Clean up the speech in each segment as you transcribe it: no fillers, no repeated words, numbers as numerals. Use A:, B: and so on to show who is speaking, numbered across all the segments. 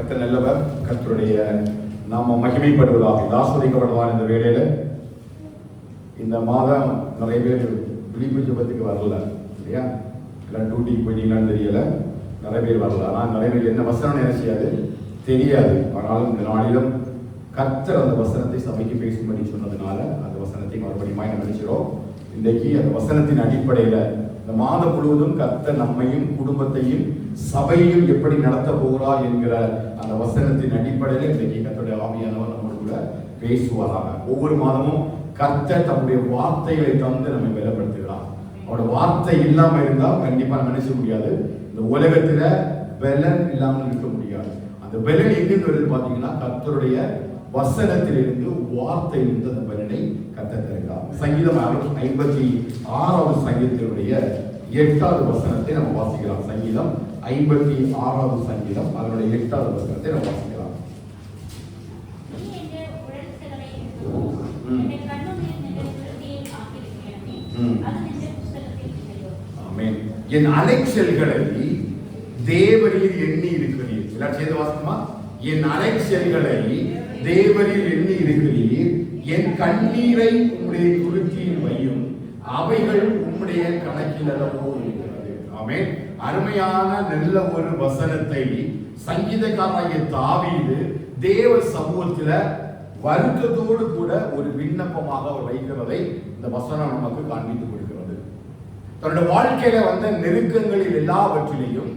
A: கர்த்தர் நல்லவர். கர்த்தருடைய நாம மகிமைப்படுவதாக ஆஸ்வதிக்கப்படுவார். இந்த வேளையில இந்த மாதம் நிறைய பேர் விழிப்பு ஜெபத்துக்கு வரல இல்லையா? எல்லாம் டியூட்டிக்கு போயிட்டீங்களான்னு தெரியல, நிறைய பேர் வரல. ஆனால் நிறைய பேர் என்ன வசனம் என்ன செய்யாது தெரியாது. ஆனாலும் இந்த நாளிலும் கர்த்தர் அந்த வசனத்தை சபைக்கு பேசும்படி சொன்னதுனால அந்த வசனத்தை மறுபடியும் நம்ம நினைச்சிடும். இன்றைக்கு அந்த வசனத்தின் அடிப்படையில இந்த மாதம் முழுவதும் கர்த்தர் நம்மையும் குடும்பத்தையும் சபையும் எப்படி நடத்த போகிறார் என்கிற அந்த வசனத்தின் அடிப்படையில் இன்றைக்கு கர்த்தருடைய ஆவியானவர் நம்ம கூட பேசுவாராக. ஒவ்வொரு மாதமும் கர்த்தர் தம்முடைய வார்த்தைகளை தந்து நம்மை பலப்படுத்துகிறார். அவருடைய வார்த்தை இல்லாம இருந்தால் கண்டிப்பா நினைச்ச முடியாது. இந்த உலகத்துல பலன் இல்லாமல் இருக்க முடியாது. அந்த பலன் எங்கிருந்து வருது பாத்தீங்கன்னா கர்த்தருடைய வசனத்திலிருந்து, வார்த்தையிலிருந்து அந்த பலனை கர்த்தர் தருகிறார். சங்கீதம் 56வது சங்கீதத்தினுடைய 8வது வசனத்தை நம்ம வாசிக்கலாம். சங்கீதம் 56வது சங்கீதம் அதனுடைய 8வது வசனத்தை நம்ம வாசிக்கலாம். என் அலைச்சல்களை தேவரில் எண்ணி இருக்கிறீர். எல்லாரும் சேர்ந்து வாசிக்கமா? என் அலைச்சல்களை தேவரில் எண்ணி இருக்கிறீர். என் கண்ணீரை உம்முடைய துருத்தியில் வையும், அவைகள் உம்முடைய கணக்கில் அளவோ இருக்கிறது. ஆமென். அருமையான நல்ல ஒரு வசனத்தை சங்கீதக்காரனாகிய தாவீது தேவ சமூகத்தில் வருத்தத்தோடு கூட ஒரு விண்ணப்பமாக அவர் வைக்கிறதை இந்த வசனம் நமக்கு காண்பித்துக் கொடுக்கிறது. தன்னுடைய வாழ்க்கையில வந்த நெருக்கங்களில் எல்லாவற்றிலையும்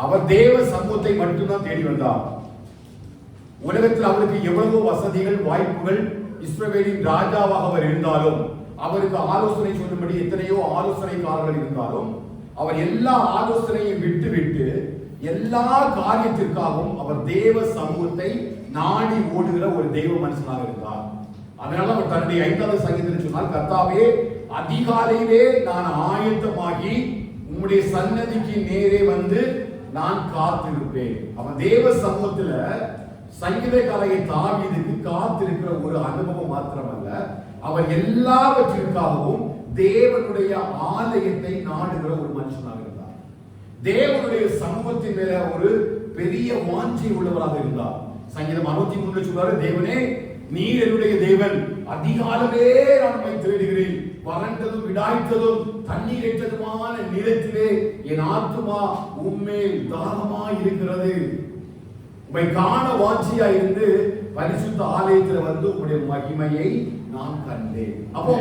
A: அவர் தேவ சமூகத்தை மட்டும்தான் தேடி வந்தார். உலகத்தில் அவருக்கு எவ்வளவு வசதிகள், வாய்ப்புகள், இஸ்ரவேலின் ராஜாவாக அவர் இருந்தாலும், அவருக்கு ஆலோசனை சொல்லும்படி எத்தனையோ ஆலோசனைக்காரர்கள் இருந்தாலும், அவர் எல்லா ஆலோசனையும் விட்டு எல்லா காரியத்திற்காகவும் அவர் தேவ சமூகத்தை நாடி ஓடுகிற ஒரு தெய்வ மனுஷனாக இருந்தார். அதனால அவர் தன்னுடைய 5வது சங்கீதத்தில் சொன்னால், கர்த்தாவே அதிகாலையிலே நான் ஆயத்தமாகி உம்முடைய சன்னதிக்கு நேரே வந்து நான் காத்திருப்பேன். அவன் தேவ சமூகத்துல சங்கீதக்காரனாகிய தாவீதுக்கு காத்திருக்கிற ஒரு அனுபவம் மாத்திரமல்ல, அவர் எல்லாவற்றிற்காகவும் தேவனுடைய ஆலயத்தை நாடுகிற ஒரு மனுஷனாக இருந்தார். தேவனுடைய சமூகத்தின் மேல ஒரு பெரிய வாஞ்சை உள்ளவராக இருந்தார். சங்கீதம் 63 சொல்றாரு, தேவனே நீர் என்னுடைய தேவன், அதிகாலமே நான் உம்மை தேடுகிறேன், வறண்டதும் விடாய்த்ததும் தண்ணீரற்றதுமான நிலத்திலே என் ஆத்துமா உம்மேல் தாகமாய் இருக்கிறது. உம்மை காண வாஞ்சியா இருந்து பரிசுத்த ஆலயத்தில் வந்து உம்முடைய மகிமையை நான் கண்டேன். அப்போ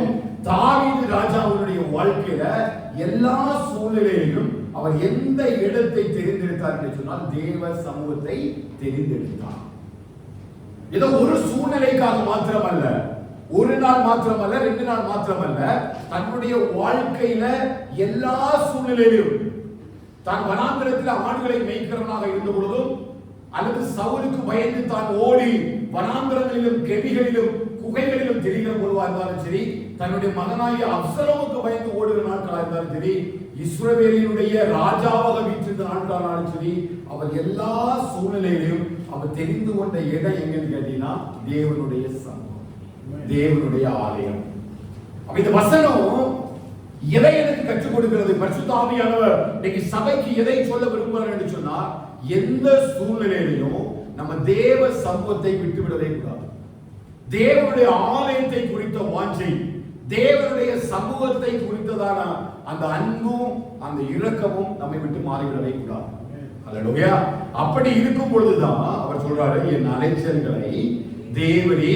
A: தாவீது ராஜாவுடைய வாழ்க்கையில எல்லா சூழ்நிலையிலும் அவர் எந்த இடத்தை தெரிந்தெடுத்தார் என்று சொன்னால் தேவ சமூகத்தை தெரிந்தெடுத்தார். ஏதோ ஒரு சூழ்நிலைக்காக மாத்திரமல்ல, ஒரு நாள் மாத்திரமல்ல, 2 நாள் மாத்திரமல்ல, தன்னுடைய வாழ்க்கையில எல்லா சூழ்நிலையிலும் தான் வனாந்திரத்தில் ஆடுகளை மேய்க்கிறவனாக இருந்த பொழுதும், அல்லது சவுலுக்கு பயந்து தான் ஓடி வனாந்திரங்களிலும் கெபிகளிலும் குகைகளிலும் தெரிகிற பொழுவா இருந்தாலும் சரி, தன்னுடைய மகனாகிய அப்சலோமுக்கு பயந்து ஓடுகிற நாட்களாக இருந்தாலும் சரி, இஸ்ரவேலினுடைய ராஜாவாக வீற்றிருந்த நாட்களானாலும் சரி, அவர் எல்லா சூழ்நிலையிலும் அவர் தெரிந்து கொண்ட இடம் எங்கன்னு கேட்டீங்கன்னா தேவனுடைய சமூகம், தேவனுடைய ஆலயம். அப்ப இந்த வசனம் எதை எனக்கு கற்றுக் கொடுக்கிறது? பரிசுத்த ஆவியானவர் இன்னைக்கு சபைக்கு எதை சொல்ல விரும்புகிறார் என்று சொன்னா, எந்த சூழ்நிலையிலும் நம்ம தேவ சமூகத்தை விட்டுவிடவே கூடாது. தேவனுடைய ஆலயத்தை குறித்த வாஞ்சை, தேவனுடைய சமூகத்தை குறித்ததான அந்த அன்பும் அந்த இரக்கமும் நம்மை விட்டு மாறிவிடவே கூடாது. அல்லேலூயா. அப்படி இருக்கும் பொழுதுதான் அவர் சொல்றாரு, என் அலைச்சல்களை தேவரே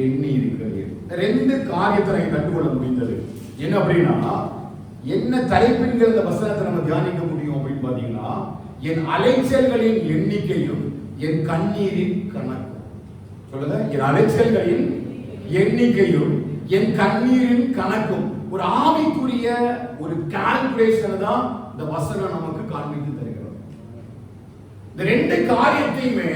A: எண்ணி இருக்கிறீர். 2 காரியத்தை கற்றுக்கொள்ள முடிந்தது. என்ன அப்படின்னா, என்ன தலைப்பின்கிற இந்த வசனத்தை நம்ம தியானிக்க முடியும் அப்படின்னு பாத்தீங்கன்னா, என் அலைச்சல்களின் எண்ணிக்கையும் என் கண்ணீரின் கணக்கும். சொல்லுங்க, என் அலைச்சல்களின் எண்ணிக்கையும் என் கண்ணீரின் கணக்கும். ஒரு ஆவிக்குரிய ஒரு கால்குலேஷன் தான் இந்த வசனம் நமக்கு காண்பித்து தருகிறது. இந்த 2 காரியத்தையுமே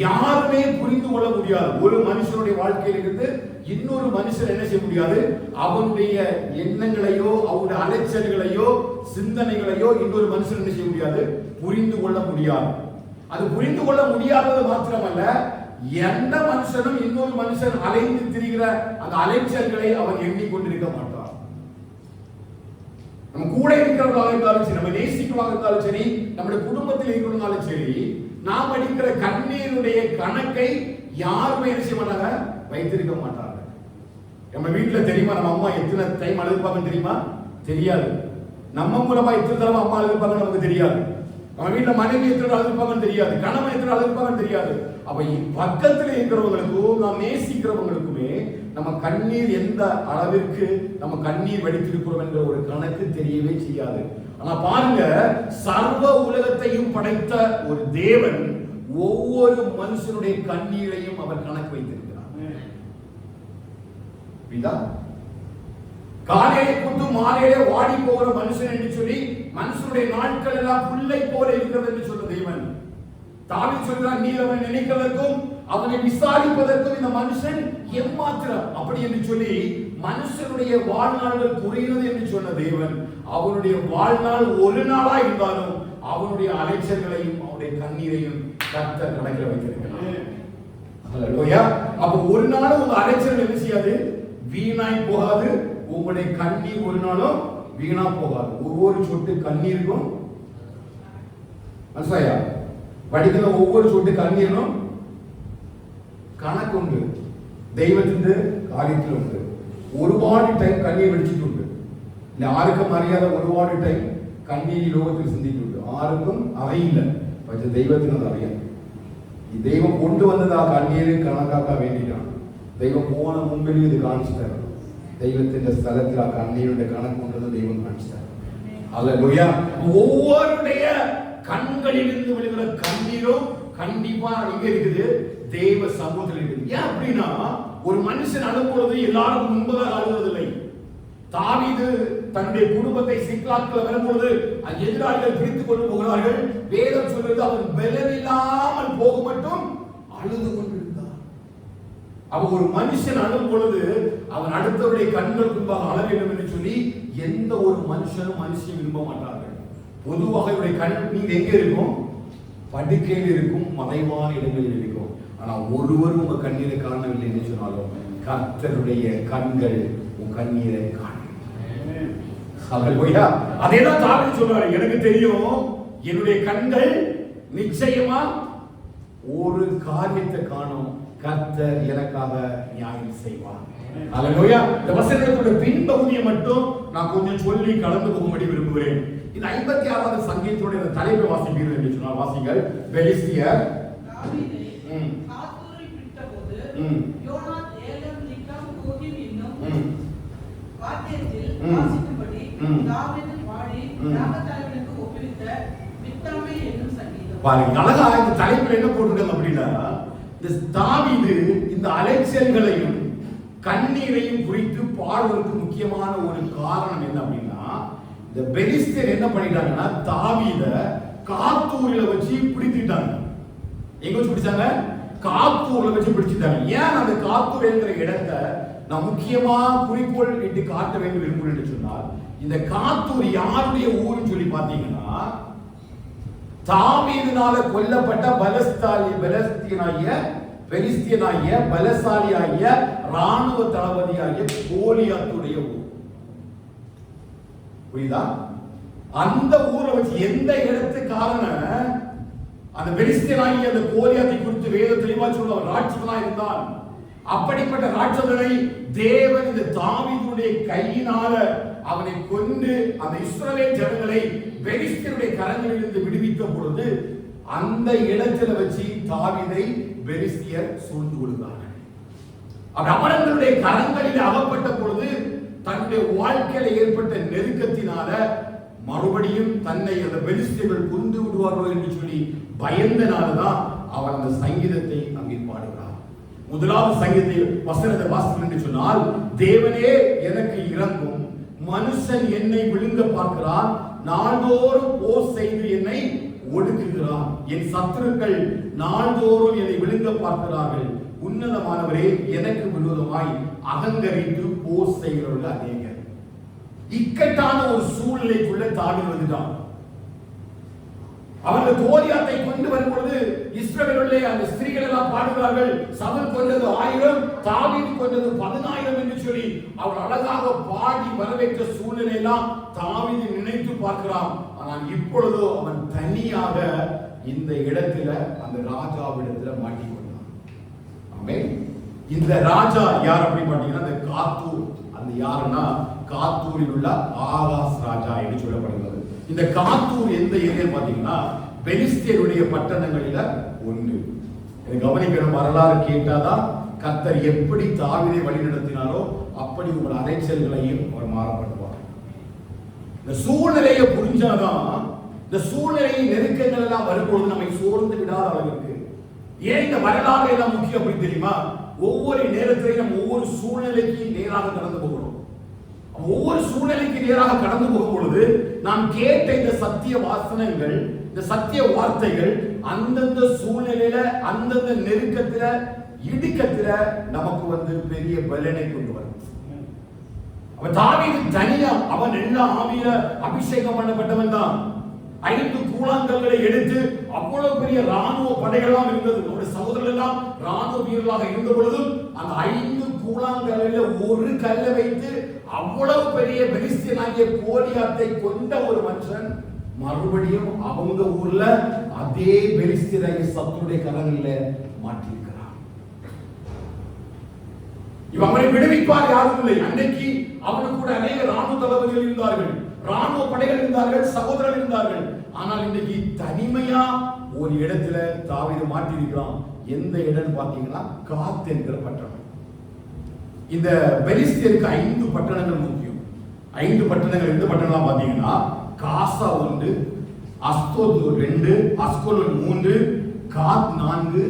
A: யாருமே புரிந்து கொள்ள முடியாது. ஒரு மனுஷனுடைய வாழ்க்கையில் இருந்து இன்னொரு மனுஷன் என்ன செய்ய முடியாது, அவனுடைய எண்ணங்களையோ அவருடைய அலைச்சல்களையோ சிந்தனைகளையோ இன்னொரு மனுஷன் என்ன செய்ய முடியாது, புரிந்து கொள்ள முடியாது. அது புரிந்து கொள்ள முடியாதது மாத்திரமல்ல, எந்த மனுஷனும் இன்னொரு மனுஷன் அலைந்து திரிகிற அந்த அலைச்சல்களை அவன் எண்ணிக்கொண்டிருக்க மாட்டான். நம்ம கூட இருக்கிறவர்களாக இருந்தாலும் சரி, நம்ம நேசிக்கிறவர்களாக இருந்தாலும் சரி, நம்முடைய குடும்பத்தில் இருக்கிறவங்களும் சரி, நாம் அடிக்கிற கண்ணீருடைய கணக்கை யாருமே என்ன செய்ய மாட்டாங்க, வைத்திருக்க மாட்டாங்க. நம்ம வீட்டுல தெரியுமா நம்ம அம்மா எத்தனை டைம் அழுதுப்பாங்கன்னு தெரியுமா? தெரியாது. நம்ம மூலமா எத்தனை தடவை அம்மா அழுதுப்பாங்கன்னு நமக்கு தெரியாது. நம்ம வீட்டுல மனைவி எத்தனை அழுதுப்பாங்கன்னு தெரியாது, கணவன் எத்தனை அழுதுப்பாங்கன்னு தெரியாது. அப்ப பக்கத்துல இருக்கிறவங்களுக்கும் நாம் நேசிக்கிறவங்களுக்குமே நம்ம கண்ணீர் எந்த அளவிற்கு நம்ம கண்ணீர் வடித்திருக்கிறோம் என்ற ஒரு கணக்கு தெரியவே செய்யாது. ஆனா பாருங்க, சர்வ உலகத்தையும் படைத்த ஒரு தேவன் ஒவ்வொரு மனுஷனுடைய கண்ணீரையும் அவர் கணக்கு வைத்திருக்கிறார். காலையிலே கொண்டு மாலையிலே வாடி போகிற மனுஷன் என்று சொல்லி மனுஷனுடைய நாட்கள் எல்லாம் புல்லை போல இருக்கிறது என்று சொல்ற தேவன். தாவீது சொல்கிறார், நீ அவனை நினைக்கிறதற்கும் அவனை விசாரிப்பதற்கும் இந்த மனுஷன் எம்மாத்திரம் அப்படி என்று சொல்லி மனுஷனுடைய வாழ்நாள்கள் குறைகிறது என்று சொன்ன தேவன் அவனுடைய வாழ்நாள் ஒரு நாளா இருந்தாலும் அவனுடைய அலைச்சல்களையும் அவனுடைய கண்ணீரையும் கர்த்தர் கணக்கில் வைத்திருக்கிறார். ஹல்லேலூயா. அப்ப ஒரு நாளும் உங்க அலைச்சல் என்ன செய்யாது, வீணாய் போகாது. உங்களுடைய கண்ணீர் ஒரு நாளும் வீணா போகாது. ஒவ்வொரு சொட்டு கண்ணீருக்கும் மனசாயா படிக்கிற ஒவ்வொரு சொட்டு கண்ணீரும் கணக்கு உண்டு. தெய்வத்தின் காரியத்தில் உண்டு. ஒருபாடு டைம் கண்ணீர் வெடிச்சிட்டு உண்டு. யாருக்கும் அறியாத ஒருபாடு டைம் கண்ணீர் லோகத்தில் சிந்திட்டு உண்டு. யாருக்கும் அறியில்லை, பட்ச தெய்வத்தின் அது அறியாது. தெய்வம் கொண்டு வந்ததா கண்ணீரை கணக்காக்க வேண்டிட்டான். தெய்வம் போன முன்பில் இது காணிச்சுட்டார். தெய்வத்தின் ஸ்தலத்தில் கண்ணீருடைய கணக்கு கொண்டது தெய்வம் காணிச்சுட்டார். அல்லேலூயா. ஒவ்வொருடைய கண்களிலிருந்து விழுகிற கண்ணீரும் கண்டிப்பா எங்க இருக்குது, தேவ சமூகத்தில் இருக்குது. ஏன் அப்படின்னா ஒரு மனுஷன் அழும்பொழுது எல்லாருக்கும் முன்பதாக அழுவதில்லை. தாவீது தன்னுடைய குடும்பத்தை சிக்லாக்கில் வரும்பொழுது எதிராளிகள் பிரித்துக் கொண்டு போகிறார்கள். வேதம் சொல்றது அவன் பலனில்லாமல் போக மட்டும் அழுது கொண்டிருந்தார். அவ ஒரு மனுஷன் அழும் பொழுது அவன் அடுத்தவருடைய கண்கள் முன்பாக அழ வேண்டும் என்று சொல்லி எந்த ஒரு மனுஷனும் மனுஷன் விரும்ப மாட்டார்கள். பொதுவாக இவருடைய கண்ணீர் எங்க இருக்கும், படுக்கையில் இருக்கும், மறைவான இடங்களில் இருக்கும். ஆனா ஒருவரும் உங்க கண்ணீரை காணவில்லை என்று சொன்னாலும் கர்த்தருடைய கண்கள் உன் கண்ணீரை காணும். அதேதான் தாவீது சொல்றாரு, எனக்கு தெரியும் என்னுடைய கண்கள் நிச்சயமா ஒரு காரியத்தை காணும், கர்த்தர் எனக்காக நியாயம் செய்வார். அல்லேலூயா. இந்த வசனத்தோட பின்பகுதியை மட்டும் நான் கொஞ்சம் சொல்லி கலந்து போகும்படி விரும்புகிறேன். இந்த 56வது சங்கீதத்தோட தலைப்பை வாசிப்பீர்கள் என்று சொன்னால் வாசிங்கள். பெலிஸ்தியர் பாருங்க, அழகா இந்த தலைப்பில் என்ன போட்டிருக்காங்க அப்படின்னா, இந்த தாவீது இந்த அலைச்சல்களையும் கண்ணீரையும் குறித்து பாடுவதற்கு முக்கியமான ஒரு காரணம் என்ன அப்படின்னா, இந்த பெலிஸ்தர் என்ன பண்ணிட்டாங்கன்னா தாவீத காத்தூரில வச்சு பிடித்துட்டாங்க. எங்க வச்சு பிடிச்சாங்க? காத்தூர்ல வச்சு பிடிச்சிட்டாங்க. ஏன் அந்த காத்தூர் என்கிற இடத்தை நான் முக்கியமா குறிக்கோள் இட்டு காட்ட வேண்டும் விரும்புகிறேன் என்று சொன்னால், இந்த காத்தூர் யாருடைய ஊர்னு சொல்லி பாத்தீங்கன்னா, தாவீதினால கொல்லப்பட்ட பெலிஸ்தியனாகிய பலசாலியாகிய ராணுவ தளபதியாகிய கோலியாத்துடைய ஊர். புரியுதா? அந்த ஊரை வச்சு எந்த இடத்துக்கான அந்த பெலிஸ்தியனாகிய அந்த கோலியாத்தை குறித்து வேத தெளிவா சொல்ல ராட்சதனா இருந்தான். அப்படிப்பட்ட ராட்சதனை தேவன் இந்த தாவீதுடைய கையினால அவனை கொண்டு அந்த இஸ்ரவேல் ஜனங்களை பெலிஸ்தியருடைய கரங்களிலிருந்து விடுவித்த பொழுது அந்த இடத்துல வச்சு தாவீதை பெலிஸ்தியர் சூழ்ந்து கொள்கிறார்கள். அவர்களுடைய கரங்களில் அகப்பட்ட பொழுது தன்னுடைய வாழ்க்கையில ஏற்பட்ட நெருக்கத்தினால மறுபடியும் தன்னை அந்த பெலிஸ்தியர்கள் கொண்டு விடுவார்கள் என்று சொல்லி பயந்தனால்தான் அவர் அந்த சங்கீதத்தை அங்கே பாடுகிறார். முதலாவது சங்கீதத்தை வசனத்தை வாசிக்கும் என்று சொன்னால், தேவனே எனக்கு இரங்கும், மனுஷன் என்னை விழுங்க பார்க்கிறான், நாள்தோறும் போர் செய்து என்னை ஒடுக்குகிறான், என் சத்துருக்கள் நாள்தோறும் என்னை விழுங்க பார்க்கிறார்கள், உன்னதமானவரே எனக்கு விரோதமாய் அகங்கரித்து போர் செய்கிறவர்கள் அநேகர். இக்கட்டான ஒரு சூழ்நிலைக்குள்ள தாவீது வந்துட்டான். அவர்கள் கோலியாத்தை கொண்டு வரும்பொழுது இஸ்ரவேலிலே அந்த ஸ்திரீகள் எல்லாம் பாடுகிறார்கள், சவுல் கொண்டது 1000, தாவீது கொண்டது 10000 என்று சொல்லி அவர் அழகாக பாடி வரவேற்ற சூழ்நிலையெல்லாம் தாவீது நினைத்து பார்க்கிறான். ஆனால் இப்பொழுதோ அவன் தனியாக இந்த இடத்துல அந்த ராஜாவிடத்துல மாட்டிக்கொண்டான். ஆமென். இந்த ராஜா யார் அப்படி பாத்தீங்கன்னா அந்த காத்தூர். அந்த யாருன்னா காத்தூரில் உள்ள ஆகாஸ் ராஜா என்று சொல்லப்படுகிறது. இந்த காத்தூர் எந்த ஏரியா பாத்தீங்கன்னா பெலிஸ்தியருடைய பட்டணங்களில ஒன்று. கவனிக்கணும், வரலாறு கேட்டாதான் கர்த்தர் எப்படி தாவீதை வழி நடத்தினாரோ அப்படி உங்கள் அலைச்சல்களையும் அவர் மாறப்படுவார். இந்த சூழ்நிலையை புரிஞ்சாதான், இந்த சூழ்நிலையின் நெருக்கங்கள் எல்லாம் வரும்பொழுது நம்மை சோர்ந்து விடாத அளவிற்கு. ஏன் இந்த வரலாறு எல்லாம் முக்கியம் அப்படின்னு தெரியுமா? ஒவ்வொரு நேரத்திலையும் நம்ம ஒவ்வொரு சூழ்நிலைக்கு நேராக கடந்து போகிறோம். ஒவ்வொரு சூழ்நிலைக்கு நேராக கடந்து போகும் பொழுது நாம் கேட்ட இந்த சத்திய வாசனங்கள், இந்த சத்திய வார்த்தைகள் அந்தந்த சூழ்நிலையில, அந்தந்த நெருக்கத்துல, இடுக்கத்துல நமக்கு பெரிய பலனை கொண்டு வரும். அவன் தாவீது தனியா, அவன் எல்லா ஆவியில அபிஷேகம் பண்ணப்பட்டவன் தான். 5 கூழாங்கல்களை எடுத்து, அவ்வளவு பெரிய ராணுவ படைகள்லாம் இருந்தது. நம்முடைய சகோதரர்கள் எல்லாம் ராணுவ வீரர்களாக இருந்த பொழுதும் அந்த 5 கூழாங்கல்ல ஒரு கல்லை வைத்து அவ்வளவு பெரிய பெலிஸ்தியனாகிய கோலியாத்தை கொண்ட ஒரு மனுஷன் மறுபடியும் அவங்க ஊர்ல அதே பெலிஸ்தியராகிய சத்துருடைய கரங்களில மாட்டியிருக்கிறார். அவனை விடுவிப்பார் யாரும் இல்லை. அன்னைக்கு அவனுக்கு கூட அநேக ராணுவ தளபதிகள் இருந்தார்கள், ராணுவ படைகள் இருந்தார்கள், சகோதரர்கள் இருந்தார்கள். ஆனால் இன்றைக்கு தனிமையா ஒரு இடத்துல தாவீது மாட்டியிருக்கிறான். எந்த இடம் பாத்தீங்கன்னா காத் என்கிற பட்டணம். இந்த பெலிஸ்தியருக்கு 5 பட்டணங்கள் முக்கியம். 5 பட்டணங்கள் எந்த பட்டணம் பாத்தீங்கன்னா காசா 1, அஸ்தோத் 2, அஸ்கலோன் 3, காத் 4,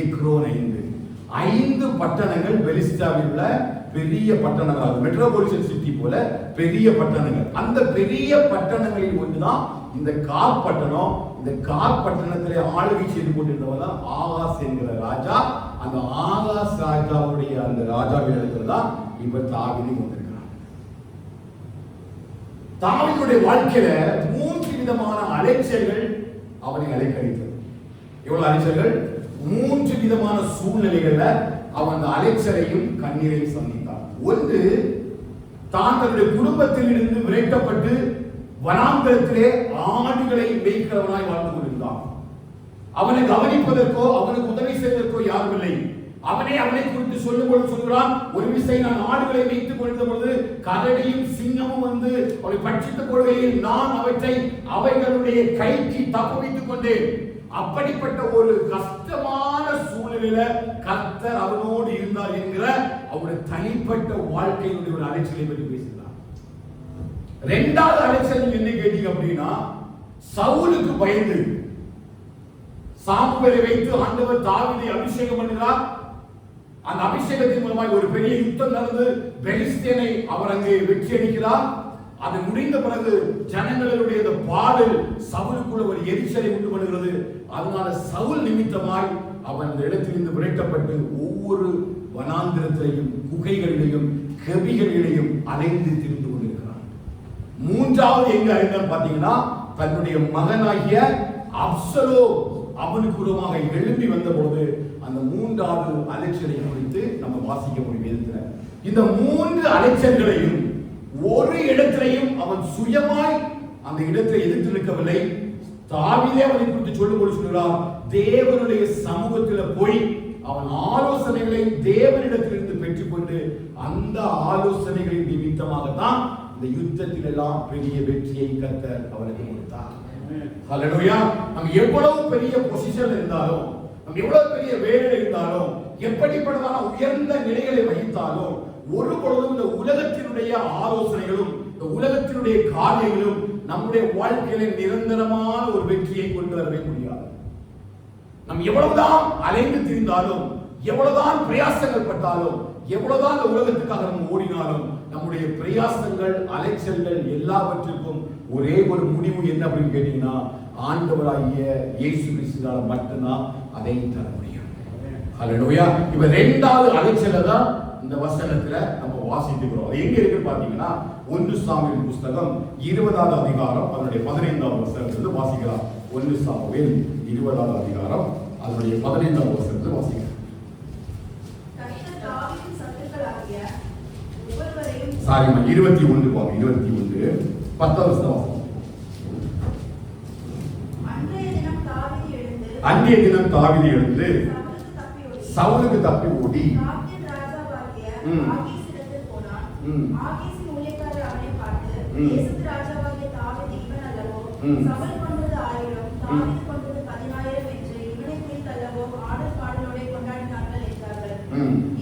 A: எக்ரோன் 5. 5 பட்டணங்கள் பெலிஸ்தியாவில் உள்ள பெரிய பட்டணங்கள், மெட்ரோபாலிட்டன் சிட்டி போல பெரிய பட்டணங்கள். அந்த பெரிய பட்டணங்களில் ஒன்றுதான் இந்த காத் பட்டணம். இந்த காத் பட்டணத்திலே ஆளுகை செய்து கொண்டிருந்தவர் தான் ஆகாஸ் என்கிற ராஜா. அந்த ஆகாஸ் ராஜாவுடைய அந்த ராஜாவின் இடத்துல தான் இப்ப தாவீது வந்திருக்கிறார். தாவீதுடைய வாழ்க்கையில 3 விதமான அலைச்சல்கள் அவனை அலைக்கழித்தது. எவ்வளவு அலைச்சல்கள்? 3 விதமான சூழ்நிலைகள்ல அவன் அந்த அலைச்சலையும் கண்ணீரையும் சந்தித்தான். ஒன்று, தான் தன்னுடைய குடும்பத்தில் இருந்து விரட்டப்பட்டு வனாந்தரத்திலே ஆடுகளை மேய்க்கிறவனாய் வாழ்ந்து கொண்டிருந்தான். அவனை கவனிப்பதற்கோ அவனுக்கு உதவி செய்வதற்கோ யாரும் இல்லை. அவனை குறித்து சொல்லும்போது சொல்கிறான், ஒரு விசை நான் ஆடுகளை மேய்த்துக் கொண்டிருந்த பொழுது கரடியும் சிங்கமும் அவனை பட்சித்துக் கொள்கையில் நான் அவற்றை அவைகளுடைய கைக்கு தப்புவித்துக் கொண்டேன். அப்படிப்பட்ட ஒரு கஷ்டமான சூழ்நிலையில கர்த்தர் அவனோடு இருந்தார் என்கிற அவருடைய தனிப்பட்ட வாழ்க்கையினுடைய ஒரு அலைச்சலை பற்றி பேசுகிறார். 2வது அலைச்சல் என்ன கேட்டீங்க அப்படின்னா, சவுலுக்கு பயந்து சாமுவேலை வைத்து ஆண்டவர் தாவீதை அபிஷேகம் பண்ணுகிறார். அந்த அபிஷேகத்தின் மூலமாக ஒரு பெரிய யுத்தம் நடந்து பெலிஸ்தியனை அவர் அங்கே வெற்றி அளிக்கிறார். அது முடிந்த பிறகு ஜனங்களுடைய பாடல் சவுலுக்குள்ள ஒரு எரிச்சலை உண்டு பண்ணுகிறது. அதனால சவுல் நிமித்தமாய் அவன் அந்த இடத்திலிருந்து விரட்டப்பட்டு ஒவ்வொரு வனாந்திரத்திலையும் குகைகளிலையும் கெபிகளிலையும் அலைந்து திரிந்து கொண்டிருக்கிறான். 3வது எங்க அறிந்தால் பாத்தீங்கன்னா, தன்னுடைய மகனாகிய அப்சலோம் அவனுக்கு விரோதமாக எழும்பி வந்த பொழுது அந்த 3வது அலைச்சலை குறித்து நம்ம வாசிக்க முடியும். இந்த 3 அலைச்சல்களையும் ஒரு இடத்திலையும் அவன் சுயமாய் அந்த இடத்தை எதிர்த்து நிற்கவில்லை. தாவீதே அவனை குறித்து சொல்லும்போது சொல்கிறார், தேவனுடைய சமூகத்தில் போய் அவன் ஆலோசனைகளை தேவனிடத்திலிருந்து பெற்றுக்கொண்டு அந்த ஆலோசனைகளின் நிமித்தமாகத்தான் இந்த யுத்தத்தில் எல்லாம் பெரிய வெற்றியை கர்த்தர் அவனுக்கு கொடுத்தார். ஹல்லேலூயா. நம்ம எவ்வளவு பெரிய பொசிஷன் இருந்தாலும், நம்ம எவ்வளவு பெரிய வேலை இருந்தாலும், எப்படிப்பட்டதான உயர்ந்த நிலைகளை வகித்தாலும், ஒரு பொழுதும் இந்த உலகத்தினுடைய ஆலோசனைகளும் இந்த உலகத்தினுடைய காரியங்களும் நம்முடைய வாழ்க்கையில நிரந்தரமான ஒரு வெற்றியை கொண்டு வரவே முடியாது. நம்ம எவ்வளவுதான் அலைந்து திரிந்தாலும், எவ்வளவுதான் பிரயாசங்கள் பட்டாலும், எவ்வளவுதான் இந்த உலகத்துக்காக நம்ம ஓடினாலும், நம்முடைய பிரயாசங்கள் அலைச்சல்கள் எல்லாவற்றிற்கும் ஒரே ஒரு முடிவு என்ன அப்படின்னு கேட்டீங்கன்னா, ஆண்டவராகிய இயேசு கிறிஸ்துவால மட்டும்தான் அதை தர முடியும். ஹல்லேலூயா. இப்ப 2வது அலைச்சலை தான் இந்த வசனத்துல நம்ம வாசிக்கிறோம். அது எங்க இருக்கு பாத்தீங்கன்னா, 1 சாமுவேல் புத்தகம் 20வது அதிகாரம் அதனுடைய 15வது வசனத்துல வாசிக்கலாம். 1 சாமுவேல் 20வது அதிகாரம் அதனுடைய 15வது வசனத்துல வாசிக்கலாம். சாரிமா 21 பாருங்க. 21 10வது வசனம்.
B: அன்றைய தினம் தாவீது
A: அன்றைய தினம் தாவீது எழுந்து சவுலுக்கு தப்பி ஓடி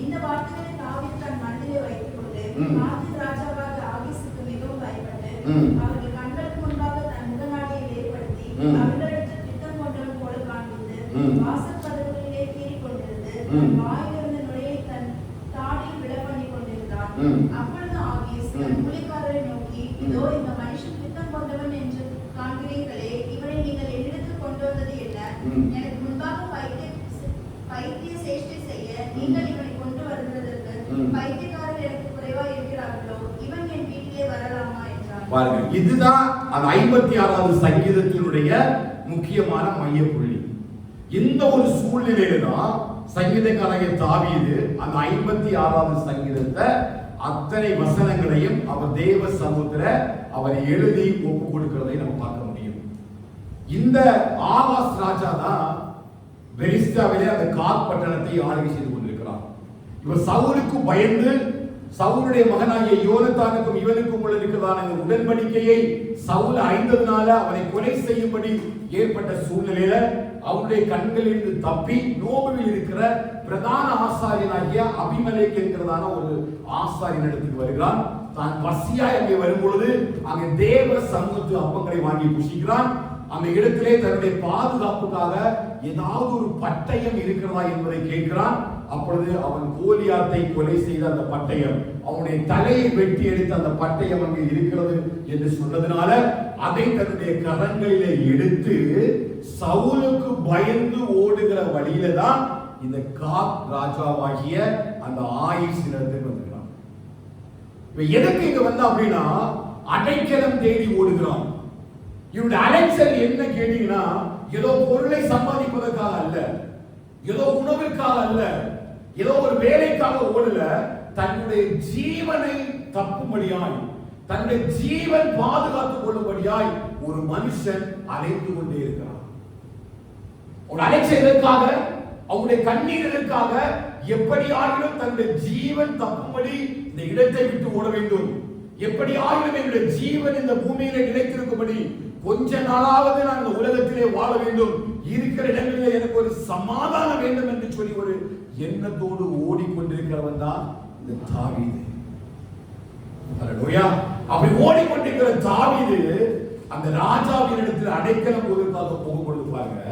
B: இந்த வார்த்தைகளை தாவீது தன் மனதிலே வைத்துக் கொண்டு ராஜாவாக ஆகீசுக்கு மிகவும் பயப்பட்டு அவர்கள் கண்களுக்கு முன்பாக தன் முகநாடியை ஏற்படுத்தி அவர்களிடத்தில் திட்டம் கொண்டவன் போல காண்பித்து வாசல் கதவுகளிலே கீறிக் கொண்டிருந்து வாயிலிருந்து நுழையை தன் தாடியில் விழ பண்ணி கொண்டிருந்தான். அப்பொழுது ஆகீஸ் தன் ஊழியக்காரரை நோக்கி, இதோ இந்த மனுஷன் திட்டம் கொண்டவன் என்று காண்கிறீர்களே, இவனை நீங்கள் என்னிடத்தில் கொண்டு வந்தது என்ன? எனக்கு முன்பாக பைத்திய சேஷ்டை செய்ய நீங்கள் இவனை கொண்டு வருகிறதற்கு பைத்தியக்காரர் எனக்கு குறைவா இருக்கிறார்களோ? இவன் என் வீட்டிலே வரலாமா என்றார்.
A: பாருங்க, இதுதான் அந்த 56வது சங்கீதத்தினுடைய முக்கியமான மையப்புள்ளி. இந்த ஒரு சூழ்நிலையில தான் சங்கீதக்காரன் தாவீது அந்த 56வது சங்கீதத்தை அத்தனை வசனங்களையும் அவர் தேவ சமூகத்துல அவர் எழுதி ஒப்பு கொடுக்கிறதை நம்ம பார்க்க முடியும். இந்த ஆகாஸ் ராஜா தான் பெலிஸ்தாவிலே அந்த காத் பட்டணத்தை ஆளுகை செய்து கொண்டிருக்கிறார். இவர் சவுலுக்கு பயந்து சவுலுடைய மகனாகிய யோனத்தானுக்கும் இவனுக்கும் உள்ள இருக்கிறதான இந்த உடன்படிக்கையை சவுல் அறிந்ததுனால அவனை கொலை செய்யும்படி ஏற்பட்ட சூழ்நிலையில அவருடைய கண்களிலிருந்து தப்பி நோபுவில் இருக்கிற பிரதான ஆசாரியனாகிய அபிமெலேக் என்கிறதான ஒரு ஆசாரியன் இடத்துக்கு வருகிறான். தான் பசியாய் அங்கே வரும்பொழுது அங்கே தேவ சமூகத்து அப்பங்களை வாங்கி புசிக்கிறான். அந்த இடத்திலே தன்னுடைய பாதுகாப்புக்காக ஏதாவது ஒரு பட்டயம் இருக்கிறதா என்பதை கேட்கிறான். அப்பொழுது அவன் கோலியாத்தை கொலை செய்த அந்த பட்டயம், அவனுடைய தலையை வெட்டி எடுத்த அந்த பட்டயம் அங்கே இருக்கிறது என்று சொன்னதுனால அதை தன்னுடைய கரங்களிலே எடுத்து சவுலுக்கு பயந்து ஓடுகிற வழியில தான் இந்த காத் ராஜாவாகிய அந்த ஆயிஸ் இடத்துக்கு வந்துகிறான். எதுக்கு இங்க வந்தா அப்படின்னா அடைக்கலம் தேடி ஓடுகிறான். இவருடைய அலைச்சல் என்ன கேட்டீங்கன்னா, ஏதோ பொருளை சம்பாதிப்பதற்காக அல்ல, ஏதோ உணவிற்காக அல்ல, ஏதோ ஒரு வேலைக்காக ஓடல, தன்னுடைய ஜீவனை தப்பும்படியாய், தன்னுடைய ஜீவன் பாதுகாத்துக் கொள்ளும்படியாய் ஒரு மனுஷன் அலைந்து கொண்டே இருக்கிறான். ஒரு அலைச்சலுக்காக, அவருடைய கண்ணீர்களுக்காக எப்படி ஆகிலும் தன்னுடைய ஜீவன் தப்பும்படி இந்த இடத்தை விட்டு ஓட வேண்டும். எப்படி ஆகிலும் என்னுடைய ஜீவன் இந்த பூமியில நிலைத்திருக்கும்படி கொஞ்ச நாளாவது நான் இந்த உலகத்திலே வாழ வேண்டும், இருக்கிற இடங்களிலே எனக்கு ஒரு சமாதானம் வேண்டும் என்று சொல்லி ஒரு எண்ணத்தோடு ஓடிக்கொண்டிருக்கிறவன் தான் இந்த தாவீது. ஹல்லேலூயா. அப்படி ஓடிக்கொண்டிருக்கிற தாவீது அந்த ராஜாவின் இடத்தில் அடைக்கலம் போவதற்காக போகும்பொழுது பாருங்க,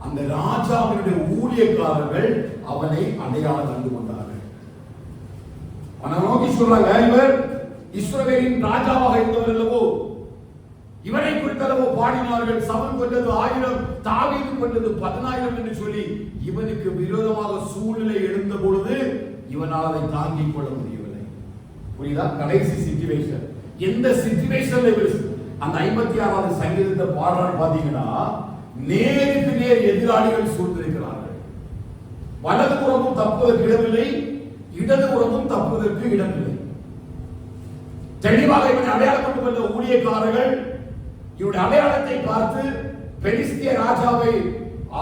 A: அந்த ராஜாவினுடைய ஊழியக்காரர்கள் அவனை அடையாளம் கண்டு கொண்டார்கள். அவனை நோக்கி சொல்றாங்க, இவர் இஸ்ரவேலின் ராஜாவாக இருந்தவர் அல்லவோ, இவனை குறித்தளவோ பாடினார்கள். சவுல் கொண்டது 1000, தாவீது கொண்டது 10000 என்று சொல்லி இவனுக்கு விரோதமாக சூழ்நிலை எழுந்த பொழுது இவனால் அதை தாங்கிக் கொள்ள முடியவில்லை. புரியுதா? கடைசி சிச்சுவேஷன். எந்த சிச்சுவேஷன்ல அந்த 56வது சங்கீதத்தை பாடுறான்னு பாத்தீங்கன்னா, நேருக்கு நேர் எதிராளிகள் சூழ்ந்திருக்கிறார்கள். வலதுபுறமும் தப்புவதற்கு இடமில்லை, இடதுபுறமும் தப்புவதற்கு இடமில்லை. தெளிவாக இவனை அடையாளப்பட்டு வந்த ஊழியக்காரர்கள் இவருடைய அடையாளத்தை பார்த்து பெலிஸ்திய ராஜாவை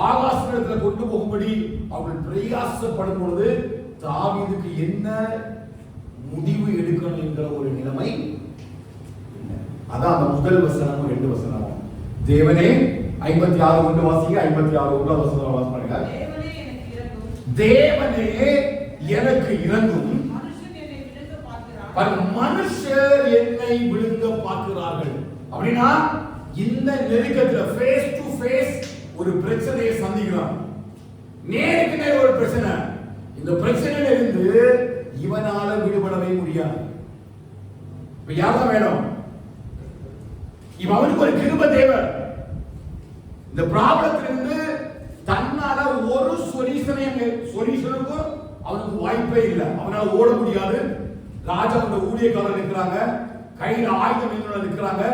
A: ஆகாசத்தில் கொண்டு போகும்படி அவர்கள் பிரயாசப்படும் பொழுது தாவீதுக்கு என்ன முடிவு எடுக்கணும் என்கிற ஒரு நிலைமை. அதான் அந்த முதல் வசனமும் 2 வசனமும். தேவனே 56 ஒன்று வாசிங்க, 56 ஒன்றாவது வசனம் வாசி பண்ணுங்க. தேவனே எனக்கு இறங்கும், மனுஷர் என்னை விழுங்க பார்க்கிறார்கள். அப்படின்னா இந்த நெருக்கத்தில் ஃபேஸ் டு ஃபேஸ் ஒரு பிரச்சனையை சந்திக்கிறான். நேருக்கு நேர் ஒரு பிரச்சனை. இந்த பிரச்சனையில இருந்து இவனால விடுபடவே முடியாது. இப்ப யாரும் வேணும், அவனுக்கு ஒரு கிருபை தேவை. இந்த ப்ராப்ளத்திலிருந்து தன்னால ஒரு சொல்யூஷனுக்கும் அவனுக்கு வாய்ப்பே இல்லை. அவனால ஓட முடியாது. ராஜாவோட ஊழியக்காரர் இருக்கிறாங்க, கையில் ஆயுதம் இருக்கிறாங்க.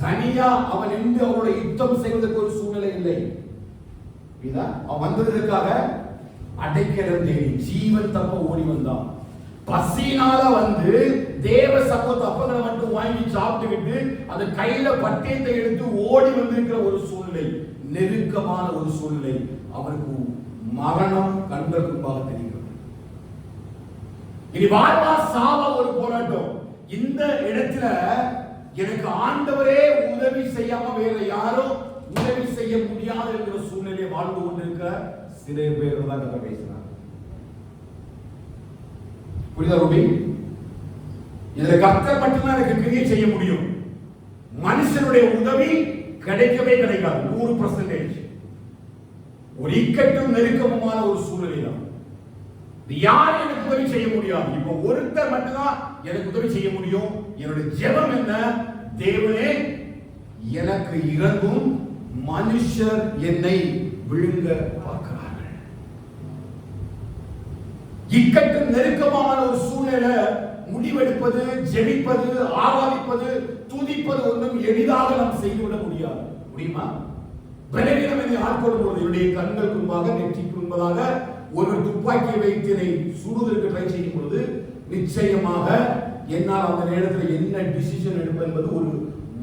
A: தனியா அவன் நின்று அவனோட யுத்தம் செய்வதற்கு ஒரு சூழ்நிலை இல்லை. அவன் வந்ததற்காக அடைக்கலம் தேடி ஜீவன் தப்ப ஓடி வந்தான். பசினால வந்து தேவ சமூகத்தை அப்பங்களை மட்டும் வாங்கி சாப்பிட்டுக்கிட்டு அந்த கையில பட்டயத்தை எடுத்து ஓடி வந்திருக்கிற ஒரு சூழ்நிலை, நெருக்கமான ஒரு சூழ்நிலை. அவருக்கு மரணம் கண்கள் முன்பாக தெரிகிறது. இனி வாழ்வா சாவா ஒரு போராட்டம். இந்த இடத்துல எனக்கு ஆண்டவரே உதவி செய்யாம வேற யாரும் உதவி செய்ய முடியாத என்கிற சூழ்நிலையை வாழ்ந்து கொண்டிருக்கிற சில பேர் தான் கதை பேசுறாங்க. புரியுதா ரூபி? இதுல கர்த்தர் மட்டும்தான் எனக்கு கிரியை செய்ய முடியும். மனுஷனுடைய உதவி கிடைக்கவே கிடைக்காது. 100%. ஒரு இக்கட்டும் நெருக்கமுமான ஒரு சூழ்நிலை தான். யார் எனக்கு உதவி செய்ய முடியாது? இப்ப ஒருத்தர் மட்டும்தான் எனக்கு உதவி செய்ய முடியும். என்னுடைய ஜெபம் என்ன? தேவனே எனக்கு இறங்கும், மனுஷர் என்னை விழுங்க பார்க்கிறார்கள். இக்கட்டும் நெருக்கமான ஒரு சூழ்நிலை முடிவெடுப்பது, ஜெபிப்பது, ஆராதிப்பது, துதிப்பது ஒன்றும் எளிதாக நாம் செய்துவிட முடியாது. முடியுமா? பலவீனம் என்னை ஆட்கொள்ளும் பொழுது என்னுடைய கண்களுக்கு முன்பாக, நெற்றிக்கு முன்பதாக ஒரு துப்பாக்கி வைத்தினை சுடுவதற்கு ட்ரை செய்யும் பொழுது நிச்சயமாக என்னால் அந்த நேரத்தில் என்ன டிசிஷன் எடுப்பது என்பது ஒரு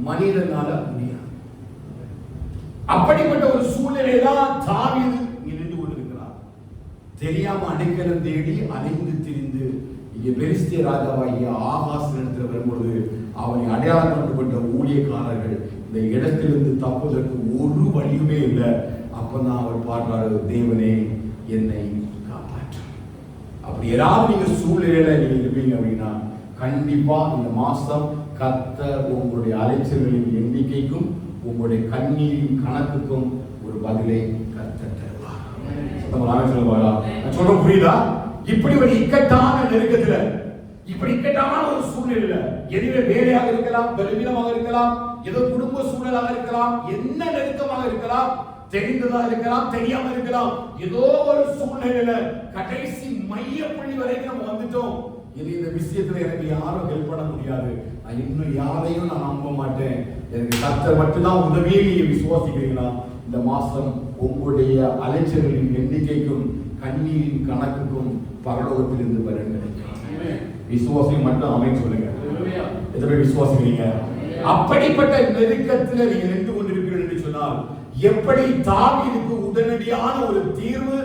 A: மனிதனால முடியாது. அப்படிப்பட்ட ஒரு சூழ்நிலையில தான் தாவீது இருந்து கொண்டிருக்கிறார். தெரியாம அடைக்கலம் தேடி அலைந்து திரிந்து இங்கே பெலிஸ்திய ராஜாவாகிய ஆகாஸ் இடத்தில் வரும்பொழுது அவனை அடையாளம் கண்டுகொண்ட ஊழியக்காரர்கள் இந்த இடத்திலிருந்து தப்புவதற்கு ஒரு வழியுமே இல்லை. அப்பதான் அவர் பாடுறாரு, தேவனே என்னை காப்பாற்று. அப்படி ஏதாவது நீங்க சூழ்நிலையில நீங்க இருப்பீங்க அப்படின்னா கண்டிப்பா இந்த மாசம் கர்த்தர் உங்களுடைய அலைச்சல்களின் எண்ணிக்கைக்கும் உங்களுடைய கண்ணீரின் கணக்குக்கும் ஒரு பதிலை கர்த்தர் தருவார். சொல்லுவாரா? நான் சொல்ற புரியுதா? இப்படி ஒரு இக்கட்டான நெருக்கத்துல, இப்படி இக்கட்டான ஒரு சூழ்நிலையில, எதுவே வேலையாக இருக்கலாம், பலவீனமாக இருக்கலாம், ஏதோ குடும்ப சூழலாக இருக்கலாம், என்ன நெருக்கமாக இருக்கலாம், தெரிந்ததா இருக்கலாம், தெரியாம இருக்கலாம், ஏதோ ஒரு சூழ்நிலையில கடைசி மைய புள்ளி வரைக்கும் நம்ம வந்துட்டோம். இனி இந்த விஷயத்துல எனக்கு யாரும் ஹெல்ப் பண்ண முடியாது, நான் இன்னும் யாரையும் நான் நம்ப மாட்டேன், எனக்கு கர்த்தர் மட்டும்தான் உதவியை நீங்க விசுவாசிக்கிறீங்களா? இந்த மாசம் உங்களுடைய அலைச்சல்களின் எண்ணிக்கைக்கும் கண்ணீரின் கணக்குக்கும் பரலோகத்திலிருந்து பலன் கிடைக்கும். விசுவாசியம் மட்டும் அமைன்னு சொல்லுங்க. எத்தனை விசுவாசிக்கிறீங்க? அப்படிப்பட்ட நெருக்கத்தில் நீங்க நின்று கொண்டிருக்கிறீர்கள் என்று சொன்னால் எப்படி தாவீதுக்கு உடனடியான ஒரு தீர்வு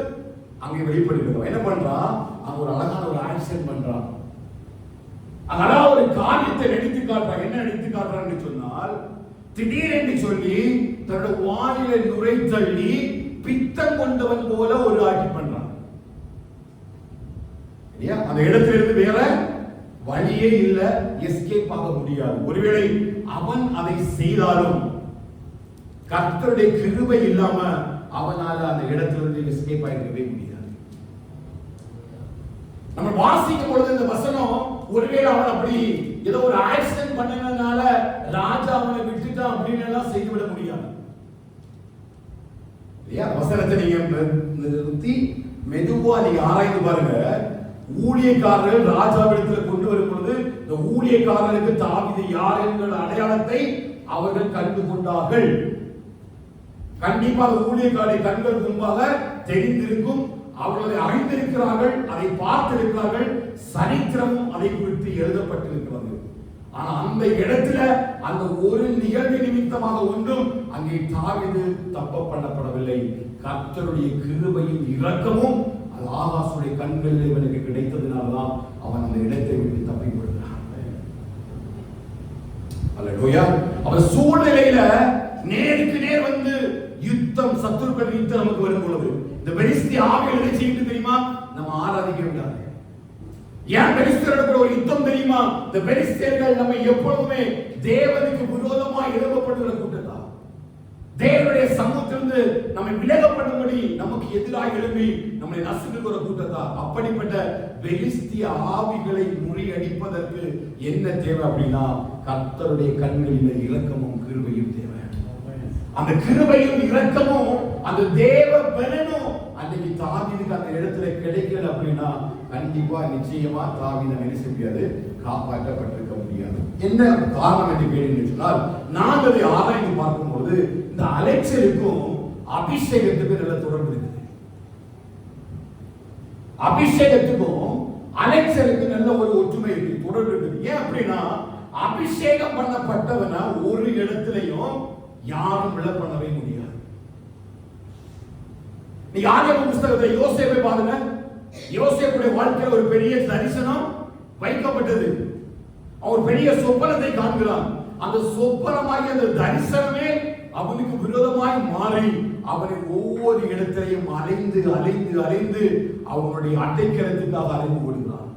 A: அங்கே வெளிப்படுகிறது. என்ன பண்றான்? அங்க ஒரு அழகான ஒரு ஆக்ஷன் பண்றான். அழகா ஒரு காரியத்தை எடுத்து காட்டுறான். என்ன எடுத்து காட்டுறான்னு சொன்னால், திடீரென்று சொல்லி தன்னோட வாயிலை நுரை தள்ளி பித்தம் கொண்டவன் போல ஒரு ஆட்சி பண்றான். அந்த இடத்திலிருந்து வேற வழியே இல்ல, எஸ்கேப் ஆக முடியாது. ஒருவேளை அவன் அதை செய்தாலும் கர்த்தருடைய கிருபை இல்லாம அவனால அந்த இடத்திலிருந்து எஸ்கேப் ஆகிடவே முடியாது. நம்ம வாசிக்கும் பொழுது இந்த வசனம், ஒருவேளை அவன் அப்படி ஏதோ ஒரு ஆக்சிடென்ட் பண்ணனால ராஜா அவனை விட்டுட்டான் அப்படின்னு எல்லாம் செய்துவிட முடியாது. வசனத்தை நீங்க நிறுத்தி மெதுவா நீங்க ஆராய்ந்து பாருங்க. ஊழியக்காரர்கள் ராஜாவிடத்தில் கொண்டு வரும் பொழுது இந்த ஊழியக்காரர்களுக்கு தாவீது யார் என்கிற அடையாளத்தை அவர்கள் கண்டு கொண்டார்கள். கண்டிப்பாக ஊழியக்காரரை கண்கள் முன்பாக தெரிந்திருக்கும், அவர்களை அறிந்திருக்கிறார்கள், அதை பார்த்திருக்கிறார்கள், சரித்திரமும் அதை குறித்து எழுதப்பட்டிருக்கிறது. ஆனா அந்த இடத்துல அந்த ஒரு நிகழ்வு நிமித்தமாக ஒன்றும் அங்கே தாவீது தப்ப பண்ணப்படவில்லை. கர்த்தருடைய கிருபையும் இரக்கமும் அது ஆகாசுடைய கண்களில் இவனுக்கு கிடைத்ததினால்தான் அவன் அந்த இடத்தை விட்டு தப்பி விடுகிறான். அல்லேலூயா. அவன் சூழ்நிலையில நேருக்கு நேர் வந்து யுத்தம், சத்துருக்கள் யுத்தம் நமக்கு வரும் பொழுது இந்த பெலிஸ்திய ஆவிகள் என்ன செய்யுது தெரியுமா? நம்ம ஆராதிக்க முடியாது. ஏன் பெலிஸ்தியரோட ஒரு யுத்தம் தெரியுமா? இந்த பெலிஸ்தியர்கள் நம்ம எப்பொழுதுமே தேவனுக்கு விரோதமாக எழுப்பப்படுகிற கூட்டத்தான். தேவனுடைய சமூகத்திலிருந்து நம்மை விலகப்படும்படி நமக்கு எதிராக எழுப்பி நம்மை நசுக்குகிற கூட்டத்தான். அப்படிப்பட்ட பெலிஸ்திய ஆவிகளை முறியடிப்பதற்கு என்ன தேவை அப்படின்னா, கர்த்தருடைய கண்களில் இரக்கமும் கிருபையும் தேவை. அந்த கிருபையும் இரக்கமும் அந்த தேவ பலனும் அன்னைக்கு தாவீதுக்கு அந்த இடத்துல கிடைக்கல அப்படின்னா கண்டிப்பா நிச்சயமா தாவீது என்ன செய்ய முடியாது, காப்பாற்றப்பட்டிருக்க முடியாது. என்ன காரணம் என்று கேள்வி சொன்னால், நான் அதை ஆராய்ந்து பார்க்கும்போது இந்த அலைச்சலுக்கும் அபிஷேகத்துக்கும் நல்ல தொடர்பு இருக்குது. அபிஷேகத்துக்கும் அலெக்சலுக்கு நல்ல ஒரு ஒற்றுமை இருக்கு, தொடர்பு இருக்குது. ஏன் அப்படின்னா அபிஷேகம் பண்ணப்பட்டவனா ஒரு இடத்திலையும் யாரும் விழ பண்ணவே முடியாது. நீங்க ஆதியாகம புத்தகத்தை யோசேப்பை பாருங்க. யோசேப்புடைய வாழ்க்கையில் ஒரு பெரிய தரிசனம் வைக்கப்பட்டது. அவர் பெரிய சொப்பனத்தை காண்கிறான். அந்த சொப்பனமாகி அந்த தரிசனமே அவனுக்கு விரோதமாய் மாறி அவனை ஒவ்வொரு இடத்திலையும் அலைந்து அலைந்து அலைந்து அவனுடைய அடைக்கலத்துக்காக அலைந்து ஓடுகிறான்.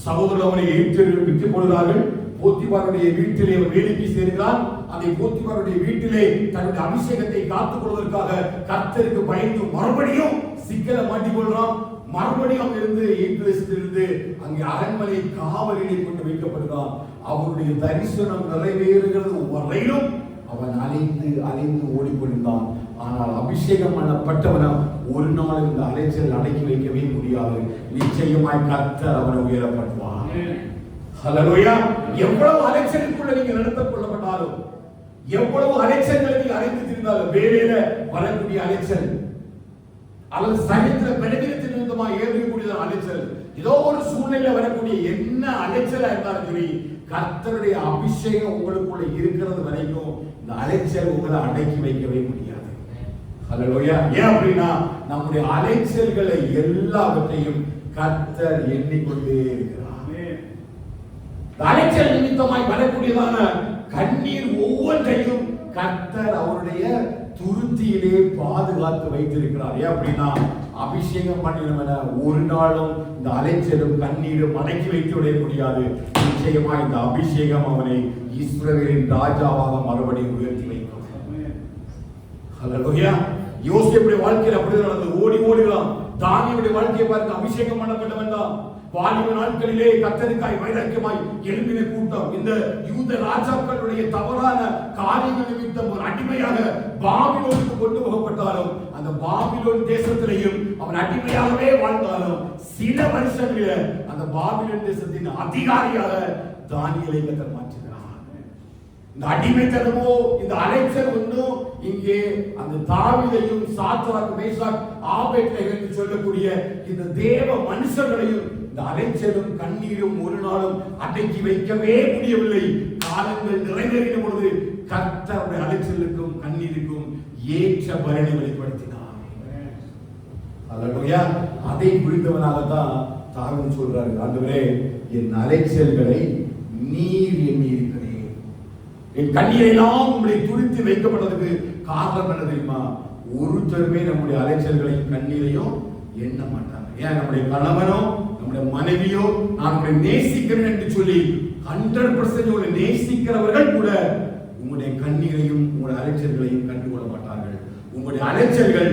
A: சகோதரர் அவனை விட்டுக் கொள்கிறார்கள். போத்திபாருடைய வீட்டிலே வேலைக்கு சேர்கிறான். அந்த போத்திபாருடைய வீட்டிலே தன்னுடைய அபிஷேகத்தை காத்துக் கொள்வதற்காக கர்த்தருக்கு பயந்து மறுபடியும் சிக்கலை மாட்டிக்கொள்றான். மறுபடியும் இருந்து இருந்து அங்கே அரண்மனை காவலிலே கொண்டு வைக்கப்படுகிறான். அவருடைய தரிசனம் நிறைவேறுகிறது வரையிலும் அவன் அலைந்து அலைந்து ஓடிக்கொண்டிருந்தான். ஆனால் அபிஷேகம் பண்ணப்பட்டவன ஒரு நாள் இந்த அலைச்சல் அடக்கி வைக்கவே முடியாது. நிச்சயமாய் கர்த்தர் அவனை உயரப்படுவான். ஹல்லேலூயா. எவ்வளவு அலைச்சலுக்குள்ள நீங்க நடத்தக் கொள்ளப்பட்டாலும், எவ்வளவு அலைச்சல்களை நீங்க அலைந்து திரிந்தாலும், வேலையில வரக்கூடிய அலைச்சல் அல்லது சரீரத்துல பெருகிரத்தின் நிமித்தமாக ஏற்படக்கூடிய அலைச்சல், ஏதோ ஒரு சூழ்நிலை வரக்கூடிய என்ன அலைச்சலா இருந்தாலும் சரி, கர்த்தருடைய அபிஷேகம் உங்களுக்குள்ள இருக்கிறது வரைக்கும் இந்த அலைச்சல் உங்களை அடக்கி வைக்கவே முடியாது. ஹல்லேலூயா. ஏன் அப்படின்னா நம்முடைய அலைச்சல்களை எல்லாவற்றையும் கர்த்தர் எண்ணிக்கொண்டே இருக்கிறார். அலைச்சல் நிமித்தமாய் வரக்கூடியதான கண்ணீர் ஒவ்வொன்றையும் கர்த்தர் அவருடைய துருத்தியிலே பாதுகாத்து வைத்திருக்கிறார். ஏன் அப்படின்னா அபிஷேகம் பண்ணினவன ஒரு நாளும் இந்த அலைச்சலும் கண்ணீரும் அடக்கி வைத்து விட முடியாது. நிச்சயமா இந்த அபிஷேகம் அவனை இஸ்ரவேலின் ராஜாவாக மறுபடியும் உயர்த்தி வைக்கும். ஹல்லேலூயா. யோசேப்புடைய வாழ்க்கையில் அப்படிதான் நடந்தது. ஓடி ஓடுகிறான். தானியேலுடைய வாழ்க்கையை பாருங்க. அபிஷேகம் பண்ணப்பட்டவன் தான். வாலிப நாட்களிலே கர்த்தருக்காய் வைராக்கியமாய் எழும்பின கூட்டம் இந்த யூத ராஜாக்களுடைய தவறான காரியங்கள் நிமித்தம் ஒரு அடிமையாக பாபிலோனுக்கு கொண்டு போகப்பட்டாலும், அந்த பாபிலோன் தேசத்திலேயும் அவன் அடிமையாகவே வாழ்ந்தாலும், சில வருஷங்களில் அந்த பாபிலோன் தேசத்தின் அதிகாரியாக தானியேலை கர்த்தர் மாற்றினார். இந்த அடிமைத்தனமோ இந்த அலைச்சல் ஒன்றும் இங்கே அந்த தாவீதையும் சாத்ராக் மேஷாக் ஆபேத்நேகோ என்று சொல்லக்கூடிய இந்த தேவ மனுஷர்களையும் இந்த அலைச்சலும் கண்ணீரும் ஒரு நாளும் அடக்கி வைக்கவே முடியவில்லை. காலங்கள் நிறைவேறின பொழுது கர்த்தருடைய அலைச்சலுக்கும் கண்ணீருக்கும் ஏற்ற பலனை வெளிப்படுத்தினார். அல்லேலூயா. அதை புரிந்தவனாகத்தான் தாவீது சொல்றாரு, ஆண்டவரே என் அலைச்சல்களை நீர் எண்ணி இருக்கிறீர், என் கண்ணீரெல்லாம் உங்களை துரித்து வைக்கப்பட்டதுக்கு காரணம் என்ன தெரியுமா? ஒருத்தருமே நம்முடைய அலைச்சல்களையும் கண்ணீரையும் எண்ண மாட்டாங்க. ஏன் நம்முடைய கணவனோ நம்முடைய மனைவியோ நான் உங்களை நேசிக்கிறேன் என்று சொல்லி 100% நேசிக்கிறவர்கள் கூட உங்களுடைய கண்ணீரையும் உங்களுடைய அலைச்சல்களையும் கண்டுகொள்ள மாட்டார்கள். உங்களுடைய அலைச்சல்கள்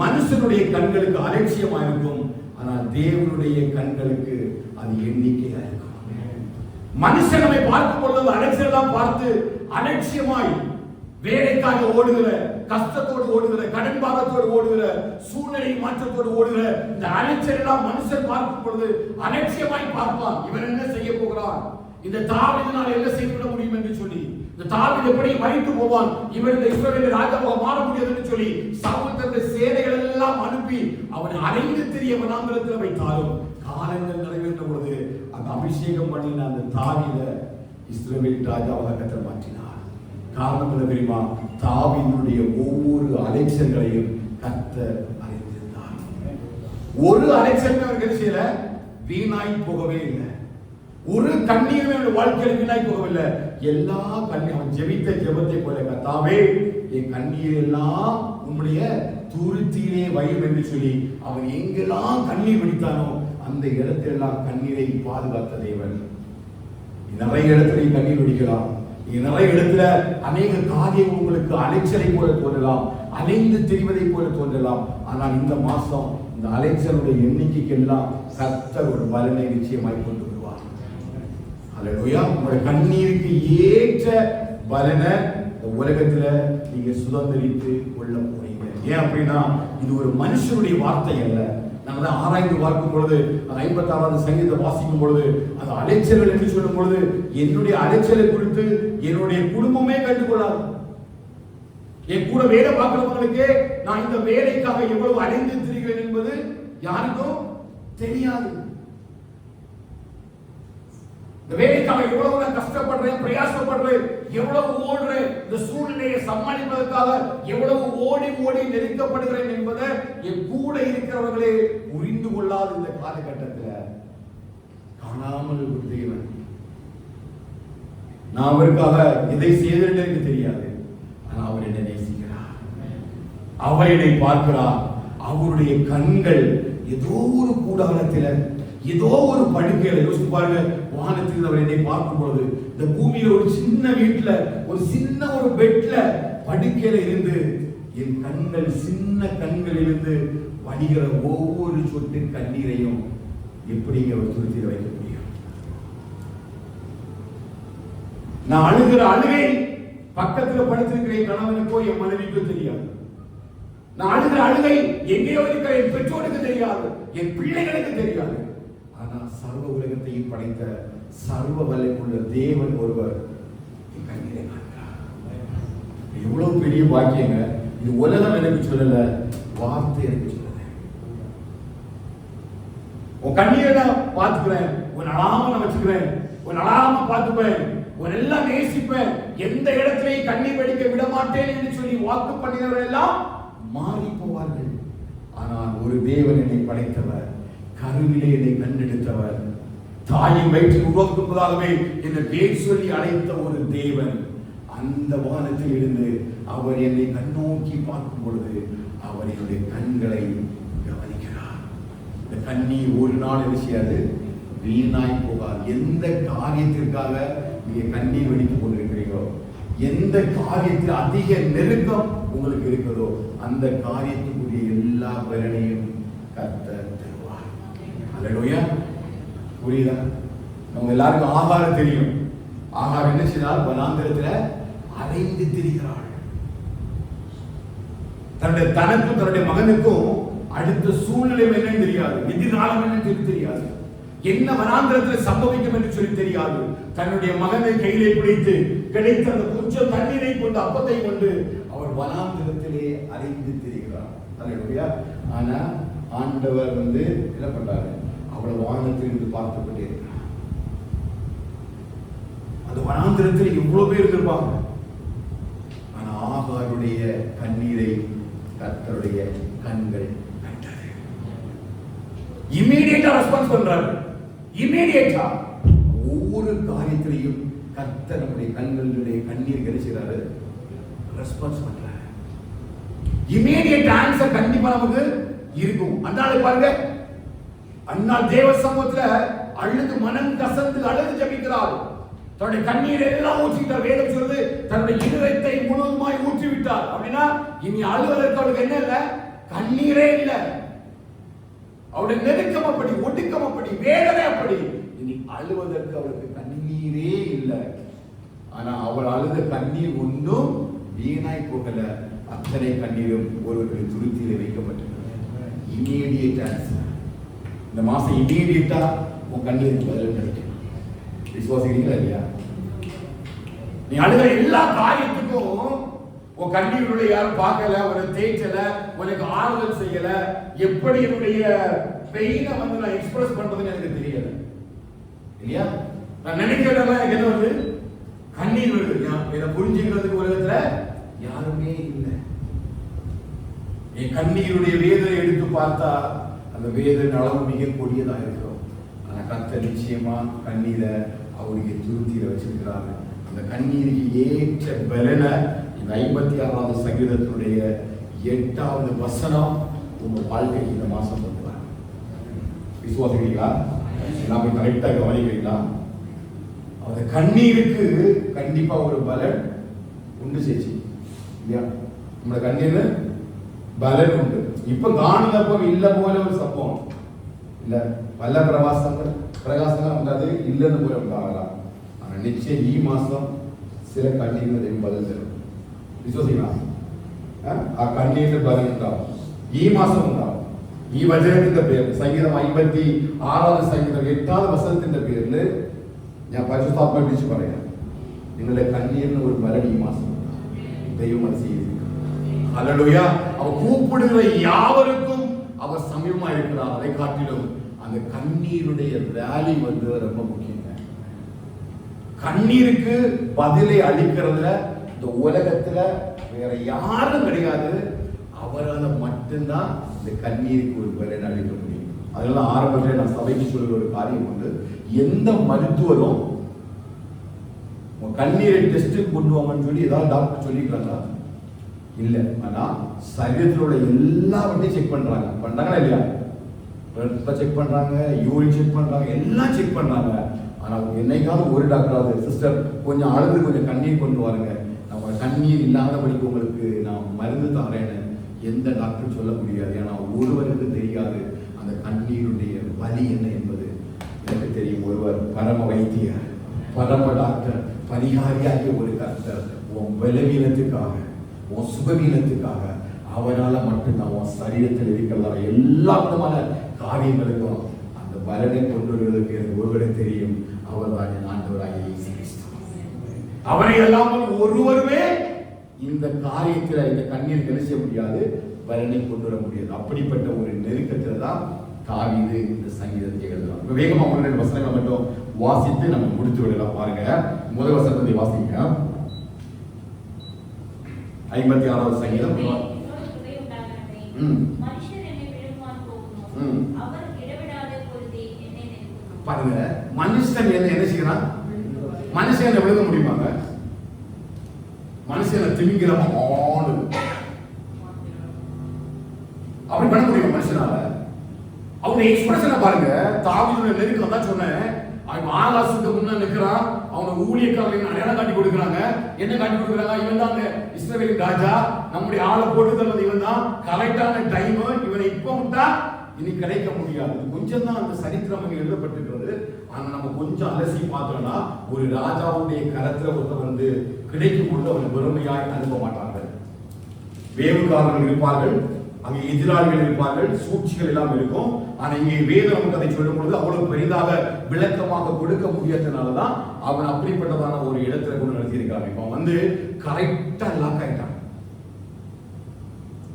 A: மனுஷனுடைய கண்களுக்கு அலட்சியமா இருக்கும், ஆனால் தேவனுடைய கண்களுக்கு அது எண்ணிக்கையா இருக்கும். மனுஷன் நம்மை பார்க்கும் பொழுது அலைச்சல் தான் பார்த்து அலட்சியமாய் வேலைக்காக ஓடுகிற, கஷ்டத்தோடு ஓடுகிற, கடன் பாரத்தோடு ஓடுகிற, சூழ்நிலை மாற்றத்தோடு ஓடுகிற இந்த அலைச்சல் எல்லாம் மனுஷன் பார்க்கும் பொழுது அலட்சியமாய் பார்ப்பான். இவன் என்ன செய்ய போகிறான், இந்த தாவீதினால் என்ன செய்துவிட முடியும் என்று சொல்லி, இந்த தாவீது எப்படி மறித்து போவான், இவன் இந்த இஸ்ரவேலின் ராஜாவாக மாற முடியாது என்று சொல்லி சவுல் தன்னுடைய சேனைகள் எல்லாம் அனுப்பி அவனை அலைந்து திரிய வனாந்திரத்தில் வைத்தாலும், காலங்கள் நிறைவேற்ற பொழுது அந்த அபிஷேகம் பண்ணின அந்த தாவீதை இஸ்ரவேல் ராஜாவாக கர்த்தர் மாற்றினார். காரணம் என்ன தெரியுமா? தாவீதுடைய ஒவ்வொரு அலைச்சல்களையும் கர்த்தர் அறிந்திருந்தார். ஒரு அலைச்சலுமே அவருக்கு செய்யல, வீணாய் போகவே இல்லை. ஒரு கண்ணீருமே அவனுடைய வாழ்க்கையில் வீணாய் போகவில்லை. எல்லா கண்ணீர் அவன் ஜெபித்த ஜெபத்தை போல, கர்த்தாவே என் கண்ணீர் எல்லாம் உம்முடைய துருத்தியிலே வையும் என்று சொல்லி அவன் எங்கெல்லாம் கண்ணீர் வடித்தானோ அந்த இடத்திலெல்லாம் கண்ணீரை பாதுகாத்த தேவன். நிறைய இடத்துல கண்ணீர் வடிக்கலாம். நிறைய இடத்துல அநேக காரியம் உங்களுக்கு அலைச்சலை போல தோன்றலாம், அலைந்து திரிவதை போல தோன்றலாம். ஆனால் இந்த மாசம் இந்த அலைச்சலுடைய எண்ணிக்கைக்கு எல்லாம் கர்த்தர் ஒரு பலனை நிச்சயமாய் கொண்டு வருவார். அல்லேலூயா. உங்களுடைய கண்ணீருக்கு ஏற்ற பலனை இந்த உலகத்துல நீங்க சுதந்திரித்து கொள்ள போறீங்க. ஏன் அப்படின்னா இது ஒரு மனுஷனுடைய வார்த்தை அல்ல. நம்ம ஆராய்ந்து பார்க்கும் பொழுது அந்த 56வது சங்கீதத்தை வாசிக்கும் பொழுது அந்த அலைச்சல்கள் என்று சொல்லும் பொழுது என்னுடைய அலைச்சலை குறித்து என்னுடைய குடும்பமே கண்டுகொள்ளாது. என் கூட வேலை பார்க்கிறவங்களுக்கு நான் இந்த வேலைக்காக எவ்வளவு அலைந்து திரிகிறேன் என்பது யாருக்கும் தெரியாது. இந்த வேலைக்காக எவ்வளவு நான் கஷ்டப்படுறேன், பிரயாசப்படுறேன், எவ்வளவு ஓடுறேன், இந்த சூழ்நிலையை சமாளிப்பதற்காக எவ்வளவு ஓடி ஓடி நெருக்கப்படுகிறேன் என்பதை என் கூட இருக்கிறவர்களே புரிந்து கொள்ளாத இந்த காலகட்டத்தில் காணாமல் ஒரு தேவன், நான் அவருக்காக எதை செய்தேன்னு எனக்கு தெரியாது, ஆனா அவர் என்னை நேசிக்கிறார், அவர் என்னை பார்க்கிறார். அவருடைய கண்கள் ஏதோ ஒரு கூடாரத்தில், ஏதோ ஒரு படுக்கையில, யோசித்து பாருங்க, வானத்தில் அவர் என்னை பார்க்கும் பொழுது இந்த பூமியில ஒரு சின்ன வீட்டுல ஒரு சின்ன ஒரு பெட்ல படுக்கையில இருந்து என் கண்கள், சின்ன கண்கள் இருந்து வடிகிற ஒவ்வொரு சொட்டு கண்ணீரையும் எப்படி அவர் துருத்தில வைக்க முடியும்? நான் அழுகிற அழுகை பக்கத்துல படுத்திருக்கிற என் கணவனுக்கோ என் மனைவிக்கோ தெரியாது. நான் அழுகிற அழுகை எங்கேயோ இருக்கிற என் பெற்றோருக்கு தெரியாது, என் பிள்ளைகளுக்கு தெரியாது. ஆனா சர்வ உலகத்தையும் படைத்த சர்வ வல்லமையுள்ள தேவன் ஒருவர் என் கண்ணீரை காண்கிறார். எவ்வளவு பெரிய பாக்கியங்க! இது உலகம் எனக்கு சொல்லல, வார்த்தை எனக்கு சொல்லல. உன் கண்ணீரை நான் பார்த்துக்கிறேன், உன் அழாம நான் வச்சுக்கிறேன், உன் அழாம பார்த்துப்பேன், உன் எல்லாம் நேசிப்பேன், எந்த இடத்திலையும் கண்ணீர் வெடிக்க விட மாட்டேன் என்று சொல்லி வாக்கு பண்ணினவர்கள் எல்லாம் மாறி போவார்கள். ஆனால் ஒரு தேவன் என்னை படைத்தவர், கருவிலே என்னை கண்டெடுத்தவர், தாயின் வயிற்றில் உருவாக்குவதாகவே என்னை பேர் சொல்லி அழைத்த ஒரு தேவன், அந்த வானத்தில் இருந்து அவர் என்னை கண்ணோக்கி பார்க்கும் பொழுது அவர் என்னுடைய கண்களை கவனிக்கிறார். இந்த கண்ணீர் ஒரு நாள் என்ன செய்யாது, வீணாய் போகாது. எந்த காரியத்திற்காக நீங்க கண்ணீர் வெடித்துக் கொண்டிருக்கிறீர்களோ, எந்த காரியத்தில் அதிக நெருக்கம் உங்களுக்கு இருக்கிறதோ, அந்த காரியத்துக்குரிய எல்லா பலனையும் கர்த்தர் தருவார். அல்லேலூயா. புரியுதா? நம்ம எல்லாருக்கும் ஆகாரம் தெரியும். ஆகாரம் என்ன செய்தால் வனாந்திரத்தில் அலைந்து திரிகிறாள். தன்னுடைய தனக்கும் தன்னுடைய மகனுக்கும் அடுத்த சூழ்நிலை என்னன்னு தெரியாது, எதிர்காலம் என்னன்னு தெரியாது, என்ன வனாந்திரத்தில் சம்பவிக்கும் என்று சொல்லி தெரியாது. தன்னுடைய மகனை கையிலே பிடித்து கிடைத்த அந்த கொஞ்சம் தண்ணீரை கொண்டு அப்பத்தை கொண்டு அவர் வனாந்திரத்திலே அலைந்து திரிகிறார். அல்லேலூயா. ஆனா ஆண்டவர் என்ன பண்றாரு, அவளை வானத்தில் இருந்து பார்த்து கொண்டே இருக்கிறார். அந்த வனாந்திரத்தில் எவ்வளவு பேர் இருந்திருப்பாங்க. ஆனா ஆகாருடைய கண்ணீரை கர்த்தருடைய கண்கள் கண்டது. இமீடியட்டா ரெஸ்பான்ஸ் பண்றாரு. இமீடியட்டா ஒவ்வொரு காரியத்திலையும் கர்த்தர் நம்முடைய கண்களுடைய கண்ணீர் கிடைச்சாரு, ரெஸ்பான்ஸ் பண்றாரு. இமீடியட் ஆன்சர் கண்டிப்பா நமக்கு இருக்கும். அதனால பாருங்க, அன்னால் தேவ சமூகத்துல அழுது மனம் கசந்து அழுது ஜெபிக்கிறார். தன்னுடைய கண்ணீரை எல்லாம் ஊற்றிட்டார். வேதம் சொல்லுது, தன்னுடைய இதயத்தை முழுவதுமாய் ஊற்றி விட்டார். அப்படின்னா இனி அழுவதற்கு அவளுக்கு என்ன இல்ல, கண்ணீரே இல்ல. அவருடைய நெருக்கம் அப்படி, ஒடுக்கம் அப்படி, வேதனை அப்படி. இனி அழுவதற்கு அவளுக்கு கண்ணீரே இல்லை. ஆனா அவள் அழுத கண்ணீர் ஒன்றும் வீணாய் போகல. அத்தனை கண்ணீரும் ஒருவர்கள் துருத்தியிலே வைக்கப்பட்டது. Immediate answer. இந்த மாசம் இமீடியட்டா உன் கண்ணீருக்கு பதில் கிடைக்கும். விசுவாசிக்கிறீங்களா இல்லையா? நீ அழுகிற எல்லா காரியத்துக்கும் உன் கண்ணீருடைய யாரும் பார்க்கல, உன்னை தேய்ச்சல, உனக்கு ஆறுதல் செய்யல, எப்படி என்னுடைய பெயினை நான் எக்ஸ்பிரஸ் பண்றதுன்னு எனக்கு தெரியல இல்லையா? நான் நினைக்கிறதெல்லாம் எனக்கு என்ன வருது, கண்ணீர் வருது. இதை புரிஞ்சுக்கிறதுக்கு உலகத்துல யாருமே இல்லை. என் கண்ணீருடைய வேதனை எடுத்து பார்த்தா அந்த வேதனை அளவு மிக கொடியதா இருக்கிறோம். ஆனா கர்த்தர் நிச்சயமா கண்ணீரை அவருடைய துருத்தியில வச்சிருக்கிறாங்க. அந்த கண்ணீருக்கு ஏற்ற பலனை இந்த 56வது சங்கீதத்தினுடைய 8வது வசனம் உங்க வாழ்க்கைக்கு இந்த மாசம் பண்ணுவாங்க. விசுவாசிக்கிறீங்களா? எல்லாமே கரெக்டா கவனிக்கிறீங்களா? அந்த கண்ணீருக்கு கண்டிப்பா ஒரு பலன் உண்டு செய்ச்சு இல்லையா? நம்ம கண்ணீர் பலன் உண்டு. இப்ப காணுதப்போ இல்ல போல ஒரு சம்பவம் இல்ல, பல பிரகாசங்கள் வந்தாது இல்லைன்னு போல உண்டாகலாம். ஆனா நிச்சயம் ஈ மாசம் சில கண்ணீர் பதில் தரும். விசுவாசிக்கலாம்? கண்ணீர் பதில் உண்டாகும். ஈ மாசம் உண்டாகும். ഈ വചനത്തിന്റെ പേര് സംഗീതം 56ാം സംഗീതം 8ാം വചനത്തിന്റെ പേരിൽ ഞാൻ പരിശുദ്ധാത്മാ വിളിച്ച് പറയാം, നിങ്ങളുടെ കണ്ണീരിന് ഒരു ബലം ഈ മാസം ദൈവം മനസ്സിലാക്കി. ഹല്ലേലൂയ. அவ கூப்பிடுகிற யாவருக்கும் அவர் சமயமா இருக்கிறார். அதை காட்டிலும் அந்த கண்ணீருடைய வேல்யூ ரொம்ப முக்கியம். கண்ணீருக்கு பதிலை அளிக்கிறதுல இந்த உலகத்துல வேற யாரும் கிடையாது. அவரால் மட்டும்தான் இந்த கண்ணீருக்கு ஒரு பதிலை அளிக்க முடியும். அதெல்லாம் ஆரம்பத்தில் நான் சபைக்கு சொல்ற ஒரு காரியம் வந்து, எந்த மருத்துவரும் கண்ணீரை டெஸ்ட் கொண்டு வாங்கன்னு சொல்லி ஏதாவது டாக்டர் சொல்லிக்கிறாங்களா? இல்ல. ஆனா சரீரத்தில் உள்ள எல்லாவற்றையும் செக் பண்றாங்களா இல்லையா? செக் பண்றாங்க, யூரின் செக் பண்றாங்க, எல்லாம் செக் பண்றாங்க. ஆனா என்னைக்காவது ஒரு டாக்டராவது, சிஸ்டர் கொஞ்சம் அழுது கொஞ்சம் கண்ணீர் கொண்டு வாருங்க, நம்ம கண்ணீர் இல்லாதபடிக்கு உங்களுக்கு நான் மருந்து தரேன்னு எந்த டாக்டரும் சொல்ல முடியாது. ஏன்னா ஒருவருக்கு தெரியாது அந்த கண்ணீருடைய வலி என்ன என்பது. எனக்கு தெரியும், ஒருவர் பரம வைத்தியர், பரம டாக்டர், பரிகாரியாகிய ஒரு கர்த்தர் உன் பலவீனத்துக்காக, உன் சுகவீனத்துக்காக அவரால் மட்டும்தான் உன் சரீரத்தில் இருக்கலாம் எல்லா விதமான காரியங்களுக்கும் அந்த பலனை கொண்டு வருவதற்கு எனக்கு ஒருவரை தெரியும். அவர் தான் என் ஆண்டவராகிய இயேசு கிறிஸ்து. அவரை அல்லாமல் ஒருவருமே இந்த காரியத்தில் இந்த கண்ணீர் என்ன செய்ய முடியாது, பலனை கொண்டு வர முடியாது. அப்படிப்பட்ட ஒரு நெருக்கத்தில் தான் தாவீது இந்த சங்கீதத்தை எழுதலாம். வேகமா ஒரு ரெண்டு வசனங்களை மட்டும் வாசித்து நம்ம முடித்து விடலாம். பாருங்க, முதல் வசனத்தை வாசிங்க. 56வது சங்கீதம். பாருங்க, மனுஷன் என்ன செய்யறான்? மனுஷன் விழுக முடியுமாங்க? மனுஷனை திமிங்கிலமா அப்படி பண்ண முடியும் மனுஷனால? அவனுடைய எக்ஸ்பிரஷனை பாருங்க. தாவீதுடைய நெருக்கம் தான் சொன்னேன். அவன் ஆகாசத்துக்கு முன்ன நிற்கிறான். அவனுக்கு ஊழியக்காரர்கள் அடையாளம் காட்டி கொடுக்குறாங்க. என்ன காட்டி கொடுக்குறாங்க? இவன் தான் இஸ்ரவேலின் ராஜா, நம்முடைய ஆளை போட்டு தந்தது இவன் தான், கரெக்டான டைம், இவனை இப்போ விட்டா இனி கிடைக்க முடியாது. கொஞ்சம் தான் அந்த சரித்திரம் அங்கே எழுதப்பட்டிருக்கிறது. ஆனா நம்ம கொஞ்சம் அலசி பார்த்தோம்னா, ஒரு ராஜாவுடைய கரத்துல ஒருத்தர் வந்து கிடைக்கும் பொழுது அவன் பெருமையாய் அனுப்ப மாட்டார்கள். வேவுக்காரர்கள் இருப்பார்கள், அங்கே எதிராளிகள் இருப்பார்கள், சூழ்ச்சிகள் எல்லாம் இருக்கும். ஆனா இங்கே வேதம் நமக்கு அதை சொல்லும் பொழுது அவ்வளவு பெரிதாக விளக்கமாக கொடுக்க முடியாதனாலதான் அவன் அப்படிப்பட்டதான ஒரு இடத்துல கொண்டு நடத்தியிருக்காங்க. இப்போ வந்து கரெக்டா லாக் ஆயிட்டான்.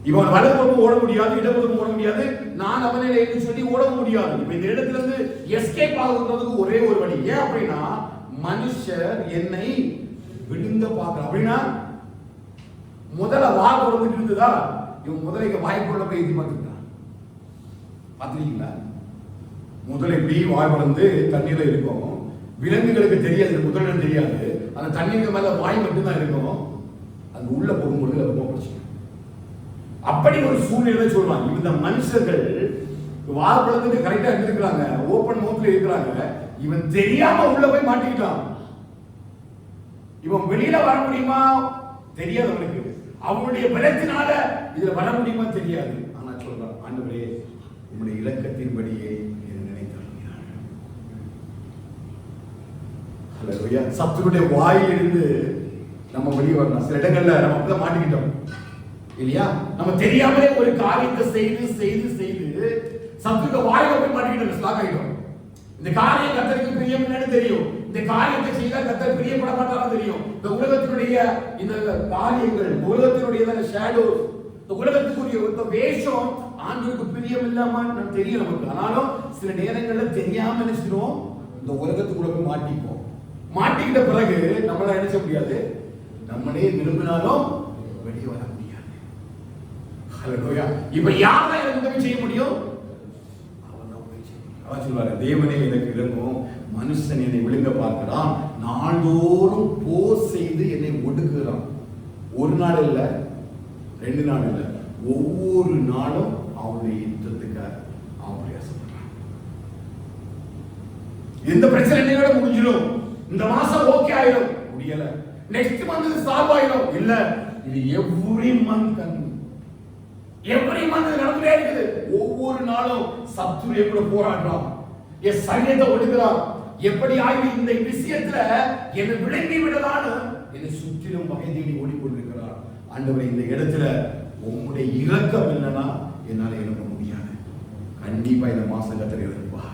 A: இவன் வலதுபுறம் ஓட முடியாது, இடதுபுறம் ஓட முடியாது, நான் அவனை என்று சொல்லி ஓட முடியாது. இப்ப இந்த இடத்துல இருந்து எஸ்கேப் ஆகுறதுக்கு ஒரே ஒரு வழி. ஏன் அப்படின்னா, மனுஷர் என்னை விழுங்க பார்க்க. அப்படின்னா முதல்ல வா திறந்துட்டு இருந்ததா, இவன் முதலைக்கு வாய்ப்புள்ள போய் எதி பார்த்துட்டான். பார்த்துருக்கீங்களா? முதல் எப்படி வாய் வளர்ந்து தண்ணீர்ல இருக்கும். விலங்குகளுக்கு தெரியாது, முதலிடம் தெரியாது. அந்த தண்ணீருக்கு மேல வாய் மட்டும்தான் இருக்கும். அது உள்ள போகும்பொழுது ரொம்ப பிரச்சனை. அப்படி ஒரு சூழ்நிலை சொல்றாங்க. இந்த மனுஷர்கள் வாய் வளர்ந்துட்டு கரெக்டா இருந்திருக்கிறாங்க, ஓபன் மவுத்ல இருக்கிறாங்க. இவன் தெரியாம உள்ள போய் மாட்டிக்கிட்டான். இவன் வெளியில வர முடியுமா தெரியாது அவனுக்கு. அவனுடைய பலத்தினால இதுல வர முடியுமா தெரியாது. ஆனா சொல்றான், ஆண்டவரே உங்களுடைய இலக்கத்தின்படியே நினைத்தார். சத்துருடைய வாயிலிருந்து நம்ம வெளியே வரணும். சில இடங்கள்ல நம்ம அப்படிதான் மாட்டிக்கிட்டோம் இல்லையா? நம்ம தெரியாமலே ஒரு காரியத்தை செய்து செய்து செய்து சத்துருடைய வாயில போய் மாட்டிக்கிட்டோம், ஸ்லாக் ஆகிட்டோம். இந்த காரியம் கர்த்தருக்கு பிரியம் இல்லைன்னு தெரியும். இந்த காரியத்தை செய்தால் கர்த்தர் பிரியப்பட மாட்டாரா தெரியும். இந்த உலகத்தினுடைய இந்த காரியங்கள், உலகத்தினுடைய ஷேடோ, இந்த உலகத்துக்குரிய ஒரு வேஷம் ஆண்டவருக்கு பிரியம் இல்லாம தெரியும் நமக்கு. ஆனாலும் சில நேரங்கள்ல தெரியாம நினைச்சிடும், இந்த உலகத்துக்குள்ள போய் மாட்டிப்போம். மாட்டிக்கிட்ட பிறகு நம்மளால என்ன செய்ய முடியாது, நம்மளே விரும்பினாலும் வெளியே வர முடியாது. ஹல்லேலூயா. இப்ப யாரை உதவி செய்ய முடியும்? அவன் சொல்வாரு, தேவனே எனக்கு இறங்கும், மனுஷன் என்னை விழுங்க பார்க்கிறான், நாள்தோறும் போர் செய்து என்னை ஒடுக்குகிறான். ஒரு நாள் இல்ல, 2 நாள் இல்ல, ஒவ்வொரு நாளும் அவனுடைய யுத்தத்துக்கு அவன் பிரயாசப்படுறான். இந்த பிரச்சனையோட முடிஞ்சிடும், இந்த மாசம் ஓகே ஆயிடும், முடியல, நெக்ஸ்ட் மந்த் சால்வ் ஆயிடும். இல்ல, இது எவ்ரி மந்த் நடந்துட்டே இருக்குது. ஒவ்வொரு நாளும் சத்துரு கூட போராடுறான், என் சைன்யத்தை ஒடுக்குறான். எப்படி ஆகி இந்த விஷயத்துல என்னை விளங்கி விடலான்னு என்னை சுற்றிலும் வகை தேடி ஓடிக்கொண்டிருக்கிறார். ஆண்டவரே, இந்த இடத்துல உங்களுடைய இரக்கம் இல்லைன்னா என்னால எழுத முடியாது. கண்டிப்பா இந்த மாசம் கர்த்தர் எழுதுவா.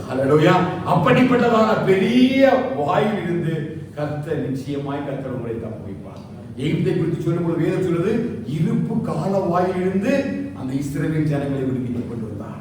A: ஹல்லேலூயா. அப்படிப்பட்டதான பெரிய வாயில் இருந்து கர்த்தர் நிச்சயமாய் கர்த்தர் உங்களை தப்புவிப்பார். எகிப்தை குறித்து சொல்லும்போது வேதம் சொல்லுது, இருப்பு கால வாயிலிருந்து அந்த இஸ்ரவேல் ஜனங்களை விடுவித்துக் கொண்டு வந்தார்.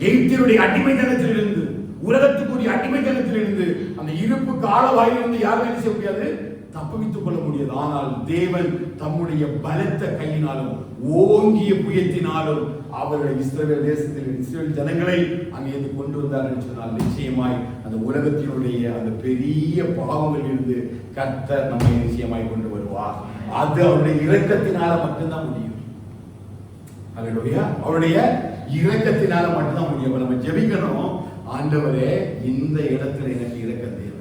A: எகிப்தினுடைய அடிமைத்தனத்திலிருந்து, உலகத்துக்குரிய அடிமைத்தனத்திலிருந்து அந்த இருப்பு காலவாயிலிருந்து யாரும் என்ன செய்ய முடியாது, தப்புவித்துக் கொள்ள முடியாது. ஆனால் தேவன் தம்முடைய பலத்த கையினாலும் ஓங்கிய புயத்தினாலும் அவர்கள் இஸ்ரவேல் தேசத்தில் இஸ்ரவேல் ஜனங்களை அங்கே கொண்டு வந்தார்கள் சொன்னால் நிச்சயமாய் அந்த உலகத்தினுடைய அந்த பெரிய பாவங்களில் இருந்து கர்த்தர் நம்மை நிச்சயமாய் கொண்டு வருவார். அது அவருடைய இரக்கத்தினால மட்டும்தான் முடியும். அல்லேலூயா. அவருடைய இரக்கத்தினால மட்டும்தான் முடியும். நம்ம ஜெபிக்கணும், ஆண்டவரே இந்த இடத்துல எனக்கு இரக்கம் தேவை,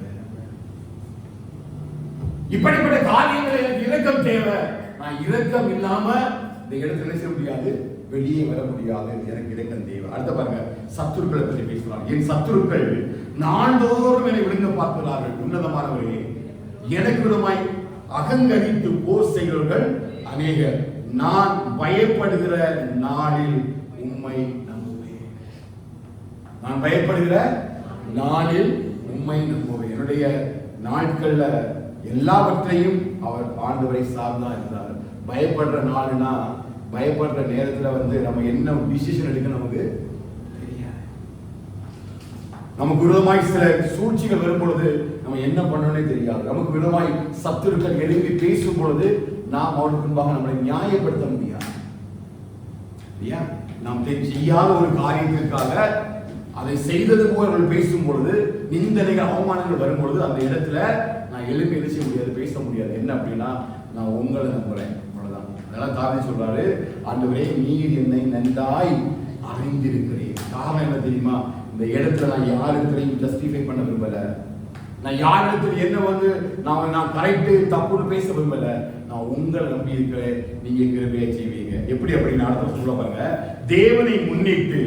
A: இப்படிப்பட்ட காரியங்கள் எனக்கு இரக்கம் தேவை. நான் இரக்கம் இல்லாம இந்த இடத்துல செய்ய முடியாது, வெளியே வர முடியாது. எனக்கு இரக்கம் தேவை. அடுத்த பாருங்க, சத்துருக்களை பற்றி பேசுறாங்க. என் சத்துருக்கள் நாள்தோறும் என்னை விழுங்க பார்க்கிறார்கள். உன்னதமானவரே, எனக்கு விதமாய் அகங்கரித்து போர் செய்கிறவர்கள் அநேகர். நான் பயப்படுகிற நாளில் உம்மை நம்புவேன். நான் பயப்படுகிற நாளில் உம்மை நம்புவேன். என்னுடைய நாட்கள்ல எல்லாவற்றையும் அவர் ஆண்டவரை சார்ந்தா இருந்தார். பயப்படுற நாள்னா பயப்படுற நேரத்துல நம்ம என்ன டிசிஷன் எடுக்க நமக்கு தெரியாது. நமக்கு விரோதமாய் சில சூழ்ச்சிகள் வரும் பொழுது நம்ம என்ன பண்ணணும்னே தெரியாது. நமக்கு விரோதமாய் சத்துருக்கள் எழுப்பி பேசும் பொழுது நாம் அவருக்கு முன்பாக நம்மளை நியாயப்படுத்த முடியாது. நாம் செய்யாத ஒரு காரியத்திற்காக அதை செய்தது போல அவர்கள் பேசும் பொழுது, நிந்தனைகள் அவமானங்கள் வரும் பொழுது அந்த இடத்துல நான் எழுப்பி எழுச்ச முடியாது, பேச முடியாது. என்ன அப்படின்னா, நான் உங்களை நம்புறேன், அவ்வளவுதான். அதெல்லாம் தாவீது சொல்றாரு, ஆண்டவரே நீர் என்னை நன்றாய் அறிந்திருக்கிறேன். காரணம் என்ன தெரியுமா? இந்த இடத்துல நான் யாருக்கிட்டையும் ஜஸ்டிஃபை பண்ண விரும்பல. நான் யாரிடத்துல என்ன நான் கரெக்ட் தப்புன்னு பேச விரும்பல. நான் உங்களை நம்பி இருக்கிறேன், நீங்க கிருபையை செய்வீங்க. எப்படி அப்படின்னு அடுத்த சொல்ல பாருங்க. தேவனை முன்னிட்டு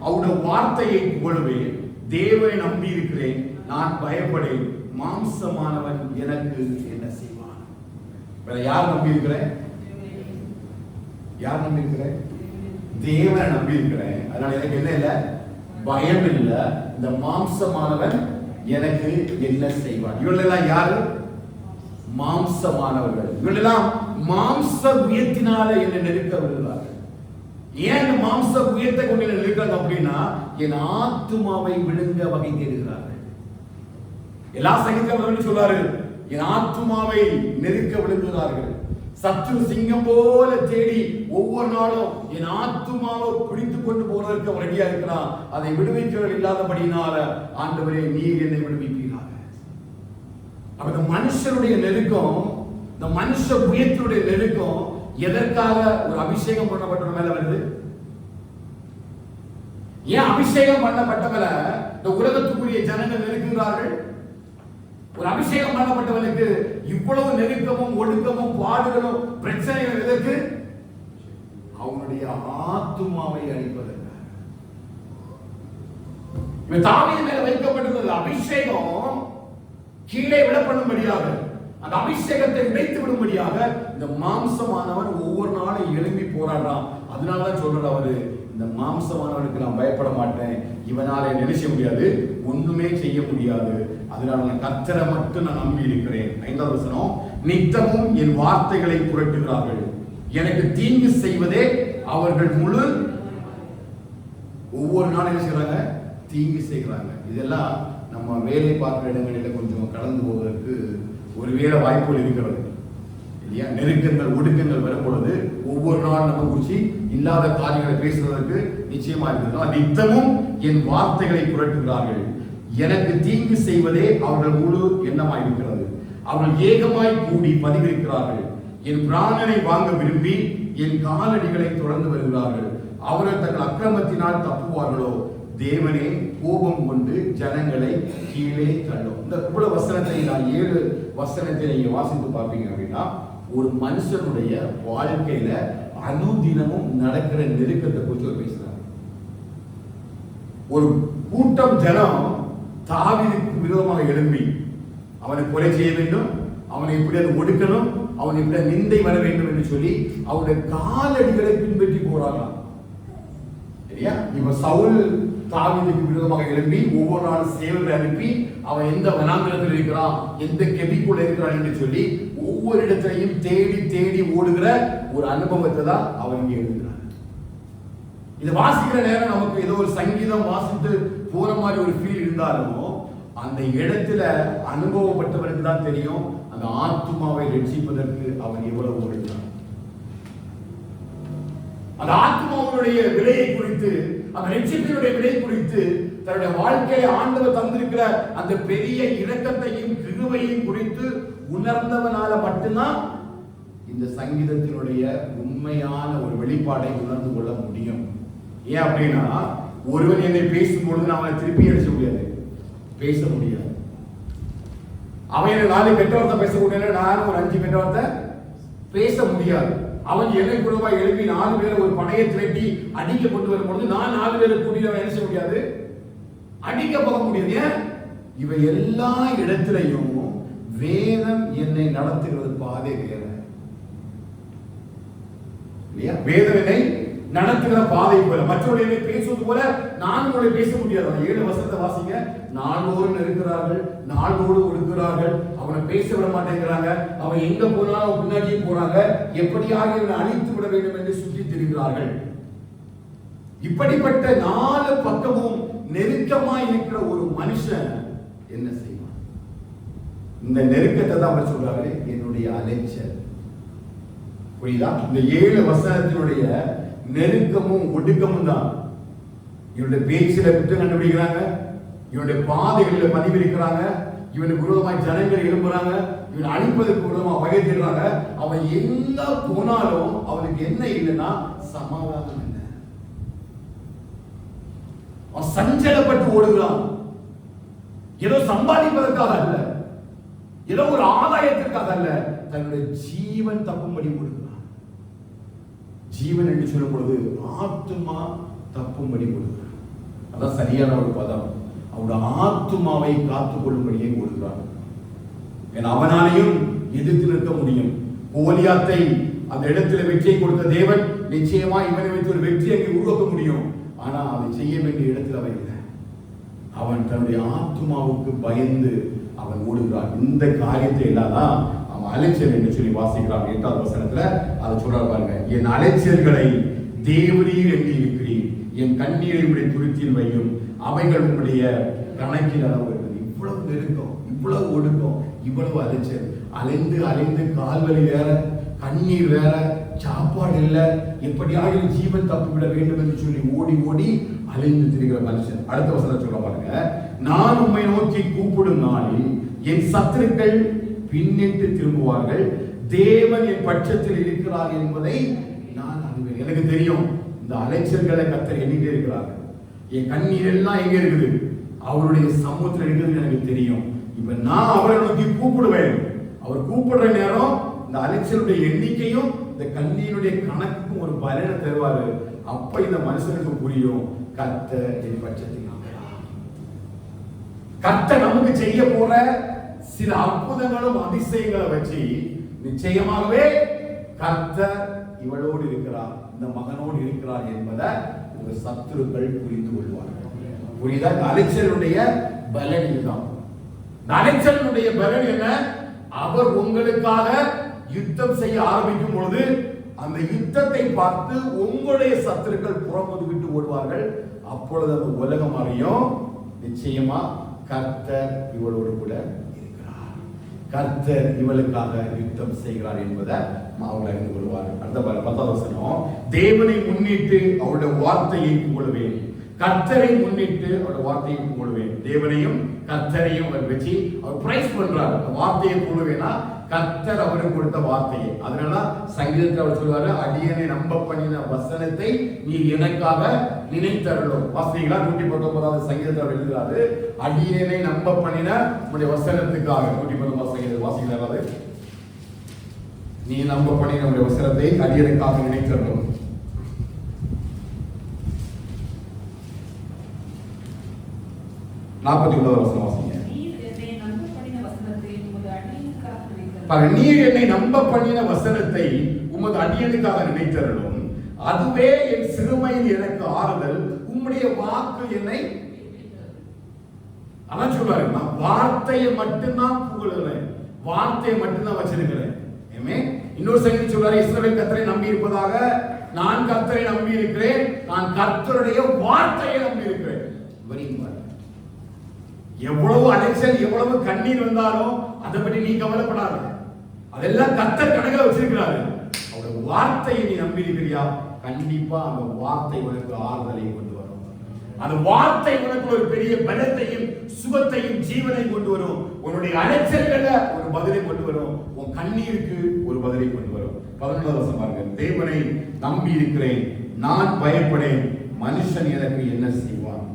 A: அவருடைய வார்த்தையை புகழுவேன். தேவனை நம்பி இருக்கிறேன், நான் பயப்படேன். மாம்சமானவன் எனக்கு என்ன செய்வான்? வேற யார் நம்பி இருக்கிறேன்? யார் நம்பி இருக்கிறேன்? தேவனை நம்பி இருக்கிறேன். அதனால எனக்கு என்ன இல்லை, பயம் இல்லை. இந்த மாம்சமானவன் எனக்கு என்ன செய்வான்? இவர்களெல்லாம் யாரு? மாம்சமானவர்கள். இவர்களெல்லாம் மாம்ச உயர்த்தினால என்னை நெருக்க விடுகிறார்கள். ஏன் மாம்ச உயர்த்தை கொண்டு என்ன நெருக்கிறாங்க அப்படின்னா, என் ஆத்துமாவை விழுங்க வகை தேடுகிறார்கள். எல்லா சங்கீதங்களும் சொல்றாரு, என் ஆத்துமாவை நெருக்க விழுங்குகிறார்கள். சத்ரு சிங்கம் போல தேடி ஒவ்வொரு நாளும் என் ஆத்துமாவை பிடித்துக் கொண்டு போவதற்கு அவன் ரெடியா இருக்கிறான். அதை விடுவிக்கிறவர் இல்லாதபடினால ஆண்டவரே நீர் என்னை விடுவிப்பீராக. அப்ப இந்த மனுஷனுடைய நெருக்கம், இந்த மனுஷ உயர்த்தினுடைய நெருக்கம் எதற்காக ஒரு அபிஷேகம் பண்ணப்பட்ட மேல வருது? ஏன் அபிஷேகம் பண்ணப்பட்டவர இந்த உலகத்துக்குரிய ஜனங்கள் நெருக்குகிறார்கள்? ஒரு அபிஷேகம் பண்ணப்பட்டவனுக்கு இவ்வளவு நெருக்கமும் ஒடுக்கமும் பாடுகளும் பிரச்சனைகள் எதற்கு? அவனுடைய ஆத்துமாவை அழிப்பதற்காக. தாவீது மேல வைக்கப்பட்டிருந்த அபிஷேகம் கீழே விடப்படும்படியாக, அந்த அபிஷேகத்தை உடைத்து விடும்படியாக இந்த மாம்சமானவன் ஒவ்வொரு நாளும் எழும்பி போராடுறான். அதனாலதான் சொல்றாரு அவரு, இந்த மாம்சமானவனுக்கு நான் பயப்பட மாட்டேன், இவனால நினைச்ச முடியாது, ஒண்ணுமே செய்ய முடியாது. அதனால நான் கர்த்தரை மட்டும் நான் நம்பி இருக்கிறேன். 5வது வசனம், நித்தமும் என் வார்த்தைகளை புரட்டுகிறார்கள், எனக்கு தீங்கு செய்வதே அவர்கள் முழு. ஒவ்வொரு நாளும் என்ன செய்யறாங்க? தீங்கு செய்கிறாங்க. இதெல்லாம் நம்ம வேலை பார்க்கிற இடங்களில் கொஞ்சம் கடந்து போவதற்கு ஒருவேளை வாய்ப்புகள் இருக்கிறது இல்லையா? நெருக்கங்கள் ஒடுக்கங்கள் வரும் பொழுது ஒவ்வொரு நாள் நம்ம குறிச்சி இல்லாத காரியங்களை பேசுவதற்கு நிச்சயமா இருக்கிறது. நித்தமும் என் வார்த்தைகளை புரட்டுகிறார்கள், எனக்கு தீங்கு செய்வதே அவர்கள் முழு எண்ணமாய் இருக்கிறது. அவர்கள் ஏகமாய் கூடி பதிவிருக்கிறார்கள், என் பிராணனை வாங்க விரும்பி என் காலடிகளை தொடர்ந்து வருகிறார்கள். அவர்கள் தங்கள் அக்கிரமத்தினால் தப்புவார்களோ? தேவனே கோபம் கொண்டு ஜனங்களை கீழே தள்ளும். இந்த குபல வசனத்தை நான் 7 வசனத்தை நீங்க வாசித்து பார்ப்பீங்க அப்படின்னா, ஒரு மனுஷனுடைய வாழ்க்கையில அனுதினமும் நடக்கிற நெருக்கத்தை குறித்து பேசுறாங்க. ஒரு கூட்டம் ஜனம் தாவீதுக்கு விரோதமாக எழும்பி அவனை கொலை செய்ய வேண்டும், அவனை எப்படியாவது ஒடுக்கணும், அவன் இப்படி நிந்தை வர வேண்டும் என்று சொல்லி அவருடைய காலடிகளை பின்பற்றி போறாங்களாம். சரியா? இப்ப சவுல் தாவீதுக்கு விரோதமாக எழும்பி ஒவ்வொரு நாளும் சேவலை அனுப்பி அவன் எந்த வனாந்தரத்தில் இருக்கிறான், எந்த கெபிக்குள்ள இருக்கிறான் என்று சொல்லி ஒவ்வொரு இடத்தையும் தேடி தேடி ஓடுகிற ஒரு அனுபவத்தை தான் அவன் இங்கே எழுதுகிறான். இதை வாசிக்கிற நேரம் நமக்கு ஏதோ ஒரு சங்கீதம் வாசித்து போற மாதிரி ஒரு ஃபீல் இருந்தாலும், அந்த இடத்துல அனுபவப்பட்டவருக்கு தான் தெரியும் அந்த ஆத்துமாவை ரட்சிப்பதற்கு அவன் எவ்வளவு ஓடுகிறான். அந்த ஆத்மாவுடைய விலையை குறித்து, அந்த ரட்சிப்பினுடைய விலை குறித்து, தன்னுடைய வாழ்க்கையை ஆண்டவர் தந்திருக்கிற அந்த பெரிய இரக்கத்தையும் கிருபையையும் குறித்து உணர்ந்தவனால மட்டும்தான் இந்த சங்கீதத்தினுடைய உண்மையான ஒரு வெளிப்பாடை உணர்ந்து கொள்ள முடியும். ஏன் அப்படின்னா, ஒருவன் என்னை பேசும்பொழுது நான் அவனை திருப்பி அடிச்ச முடியாது, பேச முடியாது. அவன் என்ன 4 கெட்ட வார்த்தை பேசக்கூடிய, நானும் ஒரு 5 கெட்ட வார்த்தை பேச முடியாது. அவன் எல்லை குழுவா எழுப்பி 4 பேரை ஒரு படையை திரட்டி அடிக்க கொண்டு வரும்பொழுது நான் 4 பேரை கூட்டிட்டு என்ன செய்ய முடியாது, அடிக்க போக முடியாது. ஏன்? இவை எல்லா இடத்திலையும் வேதம் என்னை நடத்துகிறது பாதை வேற. வேதம் என்னை நடத்துகிற பாதை போல, மற்றவர்களை பேசுவது போல நான் உங்களை பேச முடியாது. 7 வசனத்தை வாசிங்க. நாள்தோறும் இருக்கிறார்கள், நாள்தோடு ஒடுக்கிறார்கள், அவனை பேச விட மாட்டேங்கிறாங்க, அவன் எங்க போனாலும் பின்னாடியே போறாங்க, எப்படியாக இவனை அழித்து விட வேண்டும் என்று சுற்றி திரிகிறார்கள். இப்படிப்பட்ட 4 பக்கமும் நெருக்கமாய் இருக்கிற ஒரு மனுஷன் என்ன செய்வான்? இந்த நெருக்கத்தை தான் அவர் சொல்றாரு, என்னுடைய அலைச்சல். புரியுதா? இந்த 7 வசனத்தினுடைய நெருக்கமும் ஒடுக்கமும் தான். இவனுடைய பேச்சில குற்றம் கண்டுபிடிக்கிறாங்க, இவனுடைய பாதைகளில் பதிவிருக்கிறாங்க, இவனுக்கு விரோதமாய் ஜனங்கள் எழும்புறாங்க, இவன் அழிப்பதற்கு விரோதமா வகை தேடுறாங்க. அவன் எங்க போனாலும் அவனுக்கு என்ன இல்லைன்னா சமாதானம் இல்லை. அவன் சஞ்சலப்பட்டு ஓடுகிறான். ஏதோ சம்பாதிப்பதற்காக அல்ல, ஏதோ ஒரு ஆதாயத்திற்காக அல்ல, தன்னுடைய ஜீவன் தப்பும்படி ஓடுகிறான். ஜீவன் என்று சொல்லும் பொழுது ஆத்துமா தப்பும்படி ஓடுகிறான். அதான் சரியான ஒரு பதம். அவனுடைய ஆத்துமாவை காத்துக் கொள்ளும்படியே ஓடுகிறான். அவனாலையும் எதிர்த்து நிற்க முடியும். கோலியாத்தை அந்த இடத்துல வெற்றியை கொடுத்த தேவன் நிச்சயமா இவனை வைத்து ஒரு வெற்றி அங்கே உருவாக்க முடியும். ஆனா அதை செய்ய வேண்டிய இடத்துல அவன் இல்லை. அவன் தன்னுடைய ஆத்துமாவுக்கு பயந்து அவன் ஓடுகிறான். இந்த காரியத்தை இல்லாதான் அவன் அலைச்சல் என்று சொல்லி வாசிக்கிறான். 8வது வசனத்துல அதை சொல்றாரு பாருங்க. என் அலைச்சல்களை தேவரீர் எண்ணி இருக்கிறீர், என் கண்ணீரை உடைய துருத்தியில் வையும், அவைகள் உங்களுடைய கணக்கில் அளவு இருக்குது. இவ்வளவு நெருக்கம், இவ்வளவு ஒடுக்கம், இவ்வளவு அலைச்சல், அலைந்து அலைந்து கால்வலி வேற, கண்ணீர் வேற, சாப்பாடு இல்லை, எப்படியாக ஜீவன் தப்பிவிட வேண்டும் என்று சொல்லி ஓடி ஓடி அலைந்து திரிகிற மனுஷன். அடுத்த வசனம் சொல்ல பாருங்க. நான் உம்மை நோக்கி கூப்பிடும் நாளில் என் சத்துருக்கள் பின்னிட்டு திரும்புவார்கள், தேவன் என் பட்சத்தில் இருக்கிறார் என்பதை நான் அறிவேன். எனக்கு தெரியும் இந்த அலைச்சல்களை கர்த்தர் எண்ணிட்டே இருக்கிறார்கள். என் கண்ணீர் எல்லாம் எங்க இருக்குது? அவருடைய சமூகத்தில் இருக்கிறது எனக்கு தெரியும். இப்ப நான் அவரை நோக்கி கூப்பிடுவேன். அவர் கூப்பிடுற நேரம் இந்த அலைச்சலுடைய எண்ணிக்கையும் இந்த கண்ணீருடைய கணக்குக்கும் ஒரு பலனை தருவாரு. அப்ப இந்த மனுஷனுக்கு புரியும், கர்த்தர் என் பட்சத்தில். கர்த்தர் நமக்கு செய்ய போற சில அற்புதங்களும் அதிசயங்களை வச்சு நிச்சயமாகவே கர்த்தர் இவளோடு இருக்கிறார், இந்த மகனோடு இருக்கிறார் என்பதை உங்க சத்துருக்கள் புரிந்து கொள்வார்கள். புரியுதா? இந்த அலைச்சலுடைய பலன் இதுதான். இந்த அலைச்சலுடைய பலன் என்ன? அவர் உங்களுக்காக யுத்தம் செய்ய ஆரம்பிக்கும் பொழுது அந்த யுத்தத்தை பார்த்து உங்களுடைய சத்துருக்கள் புறமுதுகிட்டு ஓடுவார்கள். அப்பொழுது அந்த உலகம் அறியும், நிச்சயமா கர்த்தர் இவளோடு கூட இருக்கிறார், கர்த்தர் இவளுக்காக யுத்தம் செய்கிறார் என்பதை அவங்க அறிந்து கொள்வார்கள். அடுத்த 10வது வசனம். தேவனை முன்னிட்டு அவருடைய வார்த்தையை புகழுவேன், கர்த்தரை முன்னிட்டு அவருடைய வார்த்தையை புகழுவேன். தேவனையும் கர்த்தரையும் அவர் வச்சு அவர் பிரைஸ் பண்றார். வார்த்தையை புகழுவேனா கர்த்தர் அவருக்கு கொடுத்த வார்த்தையை. அதனால சங்கீதத்தில் அவர் சொல்லுவாரு, அடியனை நம்ப பண்ணின வசனத்தை நீ எனக்காக நினைத்தருளும். வாசிங்களா? 119வது சங்கீதத்தில் அவர் எழுதுகிறாரு, அடியனை நம்ப பண்ணின உடைய வசனத்துக்காக. 119வது சங்கீதம் வாசிக்கிறாரு, நீ நம்ப பண்ணின உடைய வசனத்தை அடியனுக்காக நினைத்தருளும். 41வது வசனம் வாசிங்க. நீர் என்னை நம்ப பண்ணின வசனத்தை உமது அடியனுக்காக நினைத்தருளும், அதுவே என் சிறுமையில் எனக்கு ஆறுதல், உம்முடைய வாக்கு என்னை. அதான் சொல்றாரு, நான் வார்த்தையை மட்டும்தான் புகழுகிறேன், வார்த்தையை மட்டும்தான் வச்சிருக்கிறேன். இன்னொரு சங்கீதம் சொல்றாரு, இஸ்ரவேல் கர்த்தரை நம்பி இருப்பதாக, நான் கர்த்தரை நம்பி இருக்கிறேன், நான் கர்த்தருடைய வார்த்தையை நம்பி இருக்கிறேன். எவ்வளவு அலைச்சல், எவ்வளவு கண்ணீர் வந்தாலும் அதை பற்றி நீ கவலைப்படாத. அதெல்லாம் கர்த்தர் கணக்கில் வச்சிருக்கிறாரு. அவருடைய வார்த்தையை நீ நம்பி இருக்கிறியா? கண்டிப்பா அந்த வார்த்தை உனக்கு ஆறுதலை கொண்டு வரும். அந்த வார்த்தை உனக்கு ஒரு பெரிய பலத்தையும் சுகத்தையும் ஜீவனை கொண்டு வரும். உன்னுடைய அலைச்சல்கள ஒரு பதிலை கொண்டு வரும். உன் கண்ணீருக்கு ஒரு பதிலை கொண்டு வரும். 11வது வசனம் பாருங்க. தேவனை நம்பி இருக்கிறேன், நான் பயப்படேன், மனுஷன் எனக்கு என்ன செய்வான்?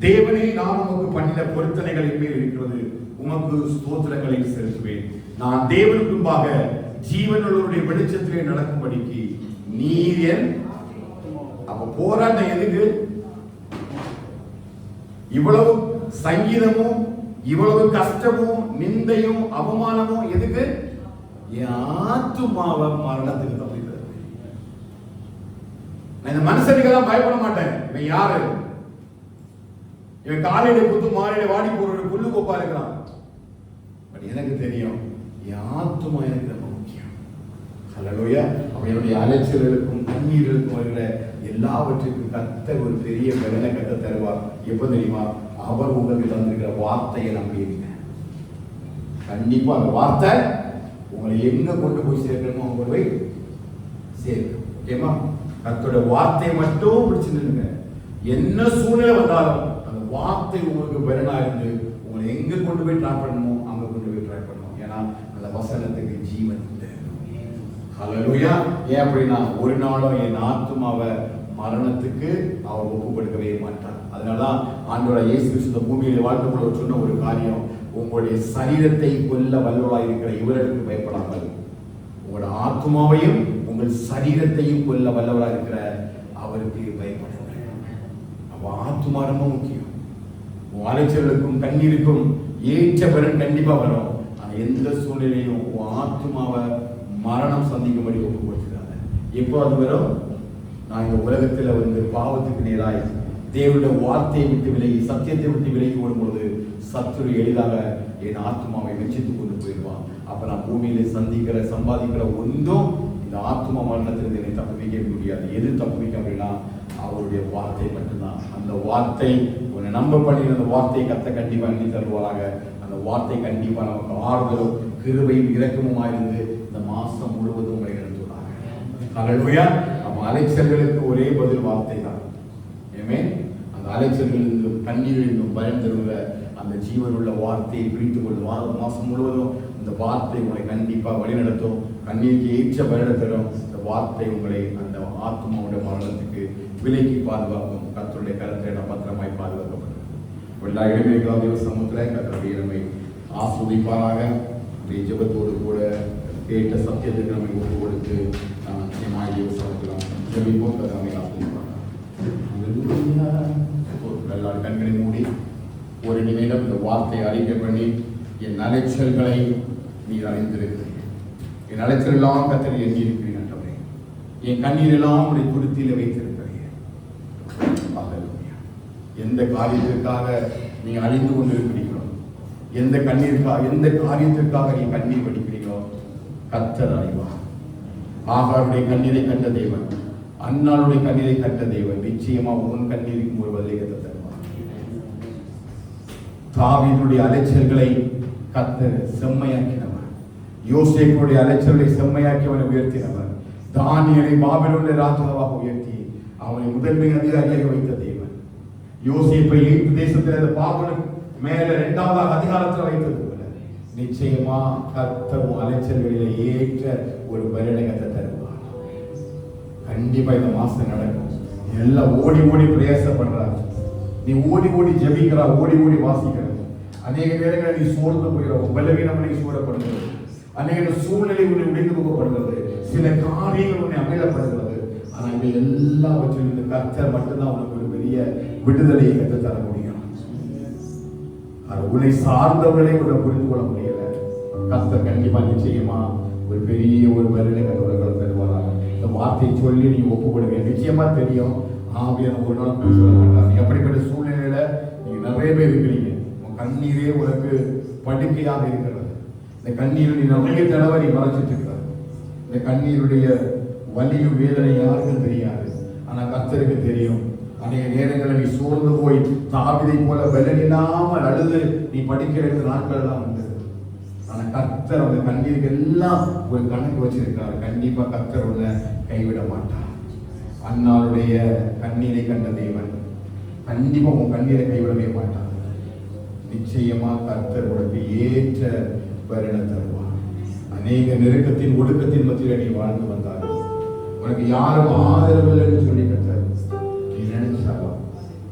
A: தேவனை நான் உமக்கு பண்ணின பொருத்தனைகளின் மேல் இருக்கிறது, உமக்கு ஸ்தோத்திரங்களை செலுத்துவேன். நான் தேவனுக்கு முன்பாக ஜீவனுடைய வெளிச்சத்திலே நடக்கும்படிக்கு நீர் என். அப்ப போராட்டம் எதுக்கு? இவ்வளவு சங்கீதமும் இவ்வளவு கஷ்டமும் நிந்தையும் அவமானமும் எதுக்கு? என் ஆத்துமாவை மரணத்துக்கு தப்பிக்கிறது. நான் இந்த மனுஷனுக்கெல்லாம் பயப்பட மாட்டேன். இவன் யாரு? இவன் காலையில குத்து மாலையில வாடி போற புல்லு கோப்பா இருக்கிறான். பட் எனக்கு தெரியும், என் ஆத்துமா எனக்கு ரொம்ப முக்கியம். ஹல்லேலூயா. அவனுடைய அலைச்சல்களுக்கும் கண்ணீர்களுக்கும் வருகிற எல்லாவற்றுக்கும் கர்த்தர் ஒரு பெரிய பலனை கத்த தருவார். எப்ப தெரியுமா? அவர் உங்களுக்கு தந்திருக்கிற வார்த்தையை நம்பியிருங்க. கண்டிப்பா அந்த வார்த்தை உங்களை எங்க கொண்டு போய் சேர்க்கணுமோ அவங்க போய் சேர்க்கும். ஓகேமா? கர்த்தருடைய வார்த்தையை மட்டும் பிடிச்சு நின்னுங்க. என்ன சூழ்நிலை வந்தாலும் அந்த வார்த்தை உங்களுக்கு பலனா இருந்து உங்களை எங்க கொண்டு போய் ட்ராப் பண்ணணுமோ அங்க கொண்டு போய் ட்ராப் பண்ணணும். ஏன்னா அந்த வசனத்துக்கு ஜீவன் இல்லை. ஹல்லேலூயா. ஏன் அப்படின்னா ஒரு நாளும் என் ஆத்துமாவை மரணத்துக்கு அவர் ஒப்பு கொடுக்கவே மாட்டார். அதனாலதான் ஆண்டவராகிய இயேசு கிறிஸ்து இந்த பூமியில வாழ்க்கைக்குள்ள சொன்ன ஒரு காரியம், உங்களுடைய சரீரத்தை கொல்ல வல்லவராய் இருக்கிற இவருக்கு பயப்படாமல் உங்களோட ஆத்மாவையும் உங்கள் சரீரத்தையும் கொல்ல வல்லவராய் இருக்கிற அவருக்கு பயப்படுங்கள். அப்ப ஆத்மா ரொம்ப முக்கியம். உன் அலைச்சலுக்கும் கண்ணீருக்கும் ஏற்ற பலன் கண்டிப்பா வரும். ஆனா எந்த சூழ்நிலையும் உன் ஆத்மாவை மரணம் சந்திக்கும்படி ஒப்பு கொடுத்துருக்காங்க. எப்போ அது வரும்? நான் இந்த உலகத்துல வந்து பாவத்துக்கு நேராய் தேவனுடைய வார்த்தையை விட்டு விலகி சத்தியத்தை விட்டு விலகி ஓடும்பொழுது சத்துரு எளிதாக என் ஆத்மாவை வெச்சித்து கொண்டு போயிடுவான். அப்ப நான் பூமியில சம்பாதிக்கிற ஒன்றும் இந்த ஆத்மா மரணத்திலிருந்து என்னை தப்புவிக்க முடியாது. எது தப்புவிக்க அப்படின்னா அவருடைய வார்த்தை மட்டும்தான். அந்த வார்த்தை உன்னை நம்ப பண்ணி அந்த வார்த்தையை கத்த கண்டிப்பா எண்ணி தருவாராக. அந்த வார்த்தை கண்டிப்பா நமக்கு ஆறுதலும் கிருபையும் இரக்கமுமா இருந்து இந்த மாசம் முழுவதும் உங்களை நடத்துவாங்க. ஹல்லேலூயா. நம்ம அலைச்சல்களுக்கு ஒரே பதில் வார்த்தை தான். அந்த அலைச்சல்களிலிருந்து கண்ணீரிலிருந்தும் பயம் தருகிற அந்த ஜீவனுள்ள வார்த்தையை பிடித்துக் கொண்டு மாசம் முழுவதும் இந்த வார்த்தை உங்களை கண்டிப்பா வழிநடத்தும். கண்ணீருக்கு ஏற்ற பலனை தரும். இந்த வார்த்தை உங்களை அந்த ஆத்மாவுடைய மரணத்துக்கு விலக்கி பாதுகாக்கும். கர்த்தருடைய கரத்தை நாம் பத்திரமாய் பாதுகாக்கப்படும். எல்லா இடங்களிலும் சமுத்திர கர்த்தருடைய நம்மை ஆஸ்வதிப்பாராக. ஜெபத்தோடு கூட கேட்ட சத்தியத்துக்கு நம்மை ஒப்பு கொடுத்து நிச்சயமாக சமைக்கலாம். ஜெபிப்போம். கர்த்தரை ஆஸ்வதிப்பார். எல்லாரும் கண்களை மூடி ஒரு நிமிடம் இந்த வார்த்தையை அறிக்கை பண்ணி, என் அலைச்சல்களை நீர் அறிந்திருக்கிறீர்கள். என் அலைச்சல் எல்லாம் கர்த்தர் எண்ணி இருக்கிறீர்கள். என் கண்ணீர் எல்லாம் உடைய துருத்தியில வைத்திருக்கிறீர்கள். எந்த காரியத்திற்காக நீங்க அழிந்து கொண்டிருக்கிறீர்களோ, எந்த காரியத்திற்காக நீ கண்ணீர் வடிக்கிறீங்களோ கர்த்தர் அறிவார். ஆகாருடைய கண்ணீரை கண்ட தேவன், அன்னாளுடைய கண்ணீரை கண்ட தேவன் நிச்சயமா உன் கண்ணீருக்கு ஒரு பதிலை கத்த தருவார். தாவீதுடைய அலைச்சல்களை கர்த்தர் செம்மையாக்கினவர். யோசேப்புடைய அலைச்சல்களை செம்மையாக்கி அவனை உயர்த்தினவர். தானியேலை பாபிலோனிலே ராஜாவாக உயர்த்தி அவனை முதன்மை அதிகாரியாக வைத்த தேவன். யோசேப்பை எகிப்து தேசத்தில் அந்த பாவனுக்கு மேல 2வது அதிகாரத்தில் வைத்தது போல நிச்சயமா கர்த்தர் அலைச்சல்களிலே ஏற்ற ஒரு பலனை கத்த தருவார். கண்டிப்பா இந்த மாசம் நடக்கும். எல்லாம் ஓடி ஓடி பிரயாசப்படுறாரு. நீ ஓடி ஓடி ஜெபிக்கிறா, ஓடி ஓடி வாசிக்கிறது. அநேக நேரங்களில் நீ சோர்ந்து போயிட, பலவீனம் நீ சூழப்படுகிறது. அநேக சூழ்நிலை உன்னை உடைந்து போகப்படுகிறது. சில காரியங்கள் உன்னை அமிழப்படுகிறது. ஆனா இவை எல்லாவற்றிலிருந்து கர்த்தர் மட்டும்தான் உனக்கு ஒரு பெரிய விடுதலையை கற்று தர முடியும். உன்னை சார்ந்தவர்களை உன்னை புரிந்து கொள்ள முடியல. கர்த்தர் கண்டிப்பா நிச்சயமா ஒரு பெரிய ஒரு பலனை கற்றுவர்கள் தருவாராக. இந்த வார்த்தையை சொல்லி நீ ஒப்புக்கொடுங்க. நிச்சயமா தெரியும், ஆவியான ஒரு நாள் சொல்ல மாட்டார். நீ அப்படிப்பட்ட சூழ்நிலையில நீங்க நிறைய பேர் இருக்கிறீங்க. உன் கண்ணீரே உனக்கு படுக்கையாக இருக்கிறது. இந்த கண்ணீரை நீ நிறைய தடவை நீ மறைச்சிட்டு இருக்கிற. இந்த கண்ணீருடைய வலியும் வேதனை யாருக்கும் தெரியாது. ஆனா கர்த்தருக்கு தெரியும். அநேக நேரங்களில் நீ சோர்ந்து போய் தாவீதை போல பலனில்லாமல் அழுது நீ படிக்கிற நாட்கள் எல்லாம் வந்தது. ஆனா கர்த்தர் அந்த கண்ணீருக்கு எல்லாம் ஒரு கணக்கு வச்சிருக்காரு. கண்டிப்பா கர்த்தர் உன்னை கைவிட மாட்டார். அன்னாருடைய கண்ணீரை கண்ட தேவன் கண்டிப்பா உன் கண்ணீரை கைவிடவே மாட்டார். நிச்சயமா கர்த்தர் உனக்கு ஏற்ற பலனை தருவார். அநேக நெருக்கத்தின் ஒடுக்கத்தின் மத்தியில நீ வாழ்ந்து வந்தார். உனக்கு யாரும் ஆதரவில்லை என்று சொல்லி கர்த்தர் நீ நினைச்சாலும்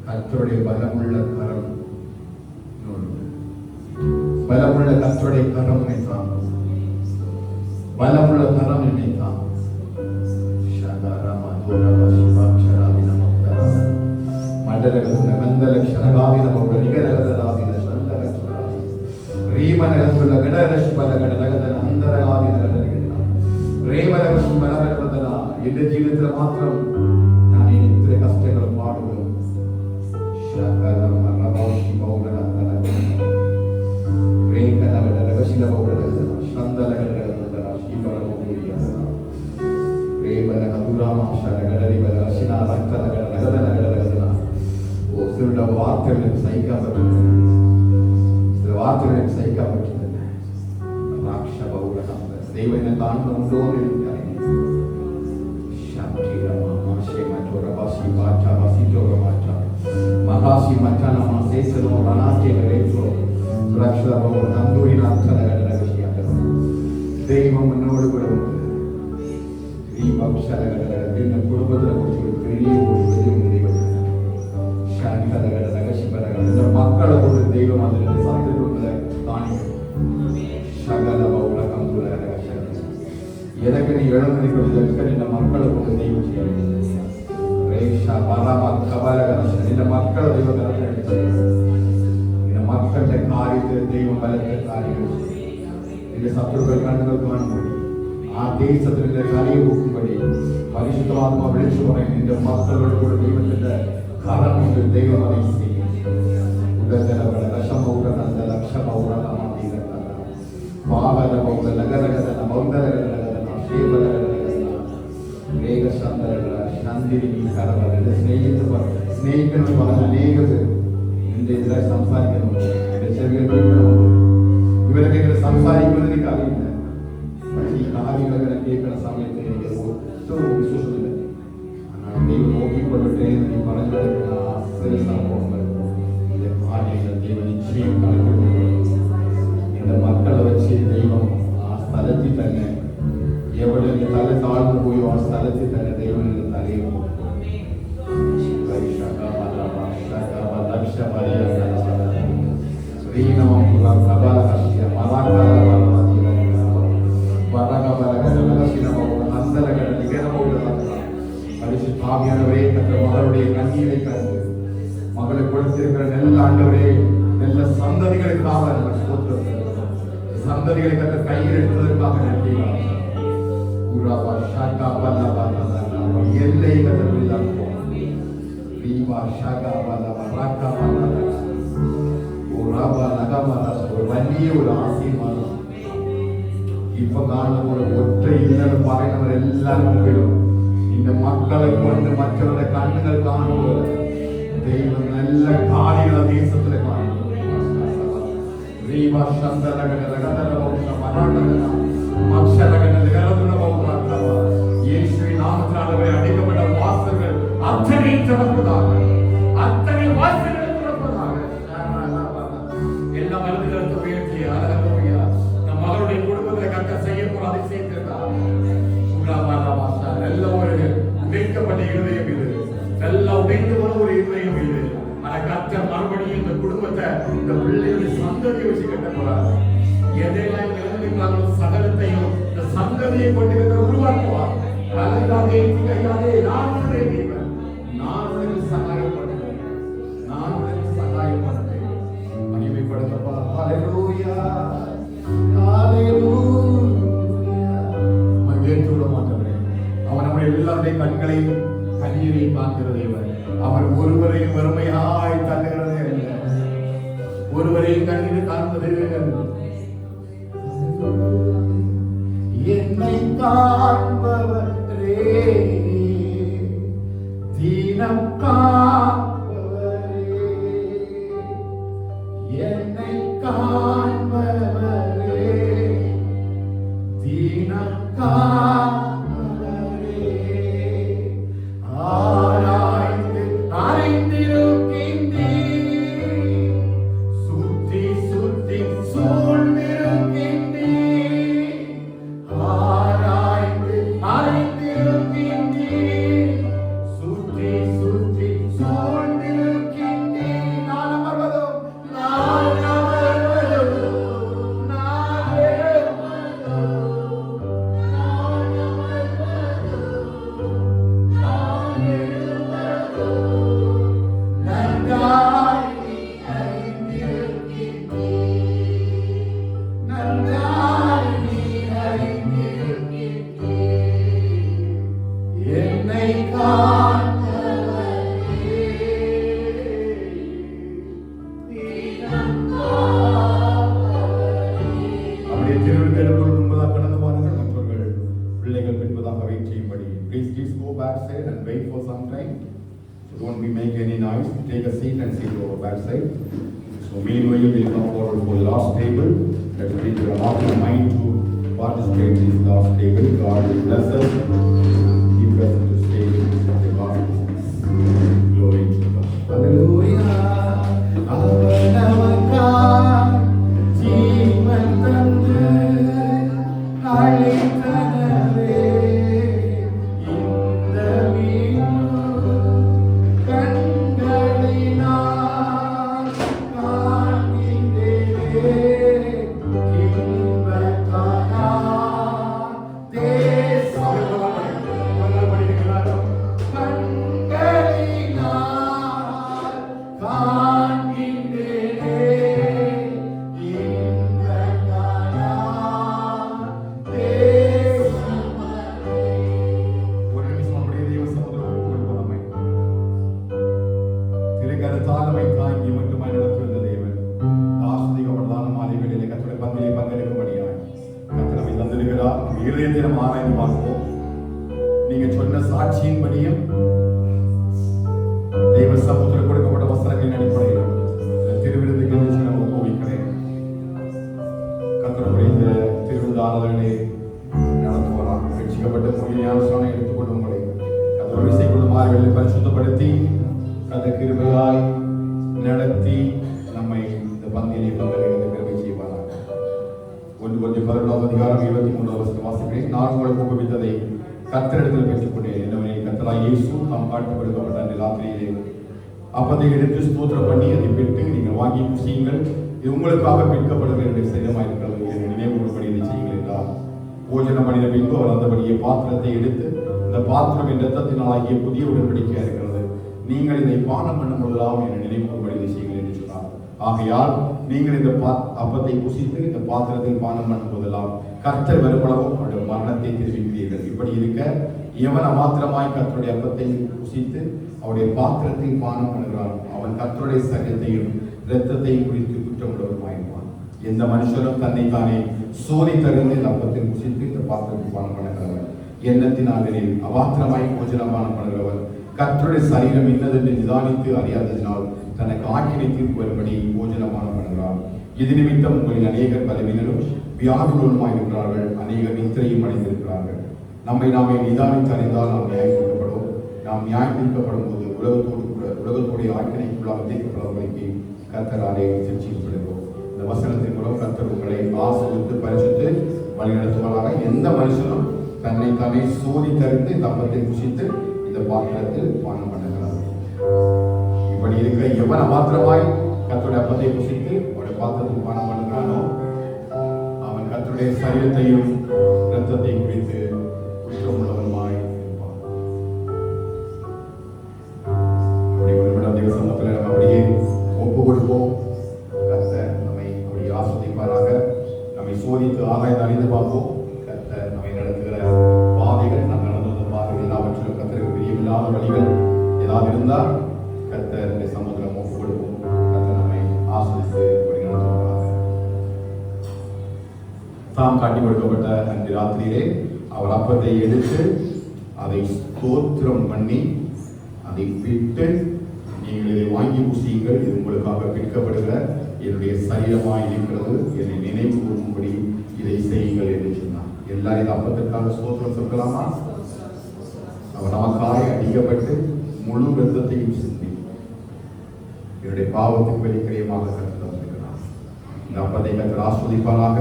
A: கர்த்தருடைய பலமுள்ள கரம், பலமுள்ள கர்த்தருடைய கரம் நினைத்தான், பலமுள்ள கரம் நினைத்தான். എന്റെ ജീവിതത്തിൽ മാത്രം ഞാൻ ഇത്ര കഷ്ടങ്ങളും പാടുകളും വാർത്തകൾ സഹിക്കാൻ പറ്റുന്നില്ല, ചില വാർത്തകൾ സഹിക്കാൻ പറ്റുന്നില്ല. ദൈവം എന്നെ കാണുന്നുണ്ടോ എന്ന് എനിക്കറിയാം. ദൈവം എന്നോട് കൂടെ ഉണ്ട്. ഈ ഭക്ഷണ കുടുംബത്തിനെ കുറിച്ച് വലിയ മക്കളെ കൊണ്ട് ദൈവം അതിന്റെ സത്യങ്ങളെ കാണിക്കും. எதற்கு நீ இழந்திருக்கிறது இந்த மக்களை கொண்டு தெய்வம் செய்யணும். இந்த மக்களை தெய்வம் இந்த மக்களுடைய காரியத்தை தெய்வம் பலத்த காரியம் இந்த சத்துருக்கள் கண்ணுகள் காணும்படி ആ ദേശത്തിന്റെ കരയെ പൊക്കുമ്പടി പരിശുദ്ധാത്മാ വിളിച്ചു പറയും. നിന്റെ മക്കളോട് കൂടെ ദൈവത്തിന്റെ കരം കൊണ്ട് ദൈവം அதை ചെയ്യും. ഉടതലവള രക്ഷമൗടനന്ദ ലക്ഷമൗടനമാതീര വാഹനമൗട നഗരഗതന മൗദരഗതന സ്നേഹിക്കുന്നു പറഞ്ഞ അനേകത് എന്റെ എതിരായി സംസാരിക്കുന്നുണ്ട്. എന്റെ ചെവികൾ കേൾക്കണമെന്ന് ഇവരൊക്കെ ഇങ്ങനെ സംസാരിക്കുമെന്ന് എനിക്ക് അറിയില്ല. പക്ഷെ ഈ കാര്യങ്ങളൊക്കെ കേൾക്കുന്ന സമയത്ത് എനിക്ക് ഏറ്റവും വിശ്വസമില്ല. ദൈവം നോക്കിക്കൊള്ളട്ടെ എന്ന് നീ പറഞ്ഞു നടക്കുന്ന സംഭവങ്ങൾ എന്റെ കാര്യങ്ങൾ ദൈവം നിശ്ചയം കണക്കിടുന്നു. എന്റെ മക്കളെ വെച്ച് ദൈവം ആ സ്ഥലത്തിൽ തന്നെ എവിടെ നീ തല താഴ്ന്നു പോയോ ആ സ്ഥലത്തിൽ തന്നെ ദൈവം തലയും மகளுடைய கண்ணீரை கண்டு மகளை கொடுத்திருக்கிற நல்ல ஆண்டவரே நல்ல சந்ததிகளுக்காக சந்ததிகளை கற்ற கையில் எடுத்ததற்காக நன்றி. எல்லை വലിയ ഒരു ആശീർവാദം ഇപ്പൊ കാണുമ്പോൾ ഒറ്റ ഇല്ലെന്ന് പറയുന്നവരെല്ലാം മുമ്പിലും നിന്റെ മക്കളെ കൊണ്ട് മറ്റുള്ളവരുടെ കണ്ണുകൾ കാണുമ്പോൾ ദൈവം നല്ല കാര്യങ്ങൾ ദേശത്തിലെ കാണുന്നു. യേശുവിൻ നാമത്തിനാൽ അവരെ അടിക്കപ്പെട്ട വാസങ്ങൾ അത്തനെ തുറപ്പதாக, അത്തനെ വാസങ്ങൾ തുറപ്പதாக. എല്ലാ മരുന്നുകൾക്ക് ഉയർത്തിയ അലഹല്ലേലൂയ. நம் மகளுடைய குடும்பத்தை கர்த்தர் செய்ய போற அதிசயத்திற்காக நல்ல ஒரு உடைக்கப்பட்ட இருதயம் இது, நல்ல உடைந்து வர ஒரு இருதயம் இது. ஆனா கர்த்தர் மறுபடியும் இந்த குடும்பத்தை இந்த பிள்ளைகளுடைய சந்ததியை வச்சு கட்ட போறாரு. எதையெல்லாம் இழந்திருக்கிறாங்களோ சகலத்தையும் இந்த சந்ததியை கொண்டு உருவாக்குவார். கலந்தாதே திகையாதே, நான் உன்னை தேவன், நான் உனக்கு சகாயப்படுவேன், நான் உனக்கு சகாயப்படுவேன். மகிமைப்படுத்தப்பா. ஹல்லேலூயா, ஹல்லேலூயா. ஏற்று விட மாட்டவரே, அவர் நம்முடைய எல்லாருடைய கண்களையும் கண்ணீரையும் காண்கிற தேவன். அவர் ஒருவரையும் வறுமையாய் தள்ளுகிறதே அல்ல, ஒருவரையும் கண்ணீர் காண்பதே அல்ல. என்னை காண்பவரே, தீனம் Please just go backside and wait for some time. So don't be make any noise. Take a seat and sit over backside. So meanwhile, we'll come forward for the last table. Let's be not your mind to participate in this last table. God will bless us. Keep us to stay in the gospel. Glory to God. Hallelujah. ஜீவன் தந்து அழைத்தனரே இந்த வீடு கண்களினால் காண்கின்றேனே இன்பத்தானா தேசம் கண்களினால் காண்கின்றேனே நீங்க சொன்ன சாட்சியின்படியும் தெய்வ சமூகத்தில் கொடுக்கப்பட்ட வசனங்களின் அடிப்படையில் திருவிருந்துக்கு நம்ம ஒப்புவிக்கிறேன். கர்த்தருடைய இந்த திருவிருந்து ஆராதனை நடத்துவாராம். ரட்சிக்கப்பட்ட மொழியான எடுத்துக்கொண்டு உங்களை கர்த்தர் விசைக்குள்ள மாறுகளை பரிசுத்தப்படுத்தி கர்த்தர் கிருபையாய் நடத்தி நம்மை இந்த பந்தியிலே பங்களிக்க கிருபை செய்வாராம். 1:11 வாசிக்கிறேன். நான் உங்களுக்கு ஒப்புவித்ததை கர்த்தரிடத்தில் பெற்றுக்கொண்டேன். எனவே கர்த்தராகிய இயேசு தாம் காட்சிப்படுத்தப்பட்ட அந்த ராத்திரியிலே அப்பத்தை எடுத்து ஸ்தோத்திரம் பண்ணி அதை பெற்று நீங்கள் வாங்கி புசியுங்கள், இது உங்களுக்காக மீட்கப்படுகிற என்னுடைய சரீரமாயிருக்கிறது, என்னை நினைவுபடி இதை செய்யுங்கள் என்றார். போஜனம் பண்ணின பின்பு அவர் அந்தபடியே பாத்திரத்தை எடுத்து, இந்த பாத்திரம் என் இரத்தத்தினாலாகிய புதிய உடன்படிக்கையாக இருக்கிறது, நீங்கள் இதை பானம் பண்ணும் பொழுதெல்லாம் என்னை நினைவுபடி இதை செய்யுங்கள் என்று சொன்னார். ஆகையால் நீங்கள் இந்த அப்பத்தை புசித்து இந்த பாத்திரத்தில் பானம் பண்ணும் போதெல்லாம் கர்த்தர் வருமளவும் அவருடைய மரணத்தை தெரிவிக்கிறீர்கள். இப்படி இருக்க எவன் அமாத்திரமாய் கர்த்தருடைய அப்பத்தை புசித்து அவருடைய பாத்திரத்தில் பானம் பண்ணுகிறான், அவன் கர்த்தருடைய சரீரத்தையும் இரத்தத்தையும் குறித்து குற்றமுள்ளவருமாயிருப்பான். எந்த மனுஷனும் தன்னைத்தானே சோதித்தறிந்து இந்த அப்பத்தில் புசித்து இந்த பாத்திரத்தில் பானம் பண்ணுகிறவன் எண்ணத்தினாலில் அபாத்திரமாய் போஜனம் பானம் பண்ணுகிறவன் கர்த்தருடைய சரீரம் இன்னதென்று நிதானித்து அறியாததினால் தனக்கு ஆக்கினை தீர்ப்பு வரும்படி போஜனமானம் பண்ணுகிறான். இது நிமித்தம் உங்களில் அநேகர் பலவீனரும் வியாதிகளுமாய் இருக்கிறார்கள், அநேகர் நித்திரையும் அடைந்திருக்கிறார்கள். நம்மை நாமே நிதானித்து அறிந்தால் நாம் நியாயப்படுவோம். நாம் நியாயப்படுத்தப்படும் போது உலகத்தோடைய ஆக்கினைக்குள்ளாக தீர்க்கப்படுவதற்கு கர்த்தராலே செல்சிப்படுகிறோம். இந்த வசனத்தின் மூலம் கர்த்தர் உங்களை ஆசீர்வதித்து பரிசுத்து வழிநடத்துவதாக. எந்த மனுஷனும் தன்னைத்தானே சோதித்தறிந்து இந்த அப்பத்தை புசித்து இந்த பாத்திரத்தில் பானம் பண்ணுகிறார். இப்படி இருக்க எவன் அமாத்திரமாய் கர்த்தருடைய அப்பத்தை புசித்து அவருடைய பாத்திரத்தில் பானம் பண்ணுகிறானோ அவன் கர்த்தருடைய சரீரத்தையும் இரத்தத்தையும் குறித்து குற்றமுள்ளவனுமாய் இருப்பான். அப்படி ஒரு தேவ சமூகத்தில் நம்ம அப்படியே ஒப்பு கொடுப்போம். கர்த்தர் நம்மை அப்படி ஆஸ்வதிப்பாராக. நம்மை சோதித்து ஆராய்ந்து அறிந்து பார்ப்போம். கர்த்தர் நம்மை நடத்துகிற பாதைகள், நாம் நடந்து வந்த பாதைகள் எல்லாவற்றிலும் கர்த்தருக்கு பிரியமில்லாத வழிகள் ஏதாவது இருந்தால் கர்த்தர் சமூகத்தில் ஒப்பு கொடுப்போம். கர்த்தர் நம்மை ஆஸ்வதித்து வழிநடத்துவாராக. தாம் காட்டி கொடுக்கப்பட்ட அன்று ராத்திரியிலே அவர் அப்பத்தை எடுத்து அதை ஸ்தோத்திரம் பண்ணி அதை விட்டு, நீங்கள் இதை வாங்கி புசியுங்கள், இது உங்களுக்காக விற்கப்படுகிற என்னுடைய சரீரமாய் இருக்கிறது, என்னை நினைவு கூறும்படி இதை செய்யுங்கள் என்று சொன்னார். எல்லாரும் இந்த அப்பத்திற்காக ஸ்தோத்திரம் சொல்லலாமா? அவர் நமக்காக அடிக்கப்பட்டு முழு இரத்தத்தையும் சிந்தி என்னுடைய பாவத்துக்கு வெளிக்கிரியமாக கற்றுக்கிறார். இந்த அப்பத்தை கற்று ஆஸ்வதிப்பாராக.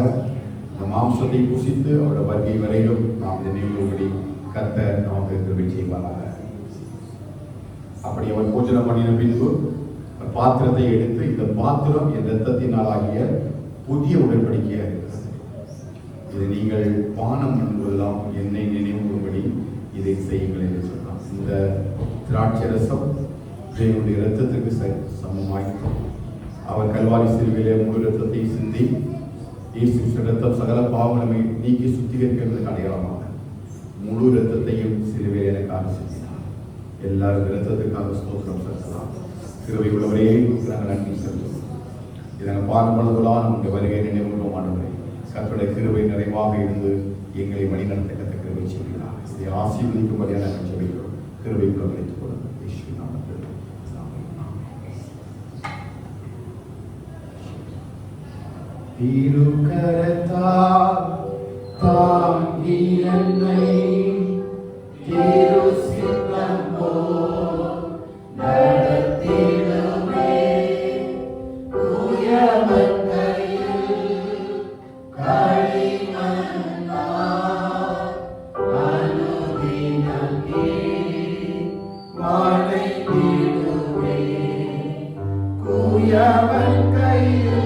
A: இந்த மாம்சத்தை புசித்து அவருடைய வருகை வரையிலும் நாம் நினைவுபடி கர்த்தர் நமக்கு கிருபை செய்வாராக. அப்படி அவன் பூஜனம் பண்ணின பின்பு பாத்திரத்தை எடுத்து, இந்த பாத்திரம் என் இரத்தத்தினால் ஆகிய புதிய உடன்படிக்கையாக இருக்கிறது, இது நீங்கள் பானம் பண்ணுவதெல்லாம் என்னை நினைவுபடி இதை செய்யுங்கள் என்று சொன்னார். இந்த திராட்சை ரசம் என்னுடைய இரத்தத்திற்கு சமமாய் அவர் கல்வாரி சிலுவையிலே முழு இரத்தத்தை சிந்தி இயேசு இரத்தம் சகல பாவங்களை நீக்கி சுத்திகரிக்கிறதுக்கு அடையாளமாக முழு இரத்தத்தையும் சிலுவையில் எனக்காக செலுத்தினார். எல்லாரும் இரத்தத்துக்காக ஸ்தோத்திரம் செலுத்தலாம். கிருபை உள்ளவரே நாங்கள் நன்றி செலுத்துவோம். இதனால் பாடுபடுவதால் நம்முடைய வருகை நினைவுள்ளோம். ஆண்டவரே, கர்த்தருடைய கிருபை நிறைவாக இருந்து எங்களை வழிநடத்த கத்த கிருபை செய்கிறார். இதை ஆசீர்வதிக்கும்படியாக நாங்கள் ஜெபிக்கிறோம். கிருபைக்குள்ள வைத்துக் கொள்ளுங்கள். இயேசுவின் நாமத்தில் திருக்கரத்தால் தாங்கி என்னை திரு சித்தம் போல் நடத்திடுமே. உயர்வன் கையில் களிமண்ணால் அனுதினம் நீ வளைத்திடுமே. உயர்வன் கையில்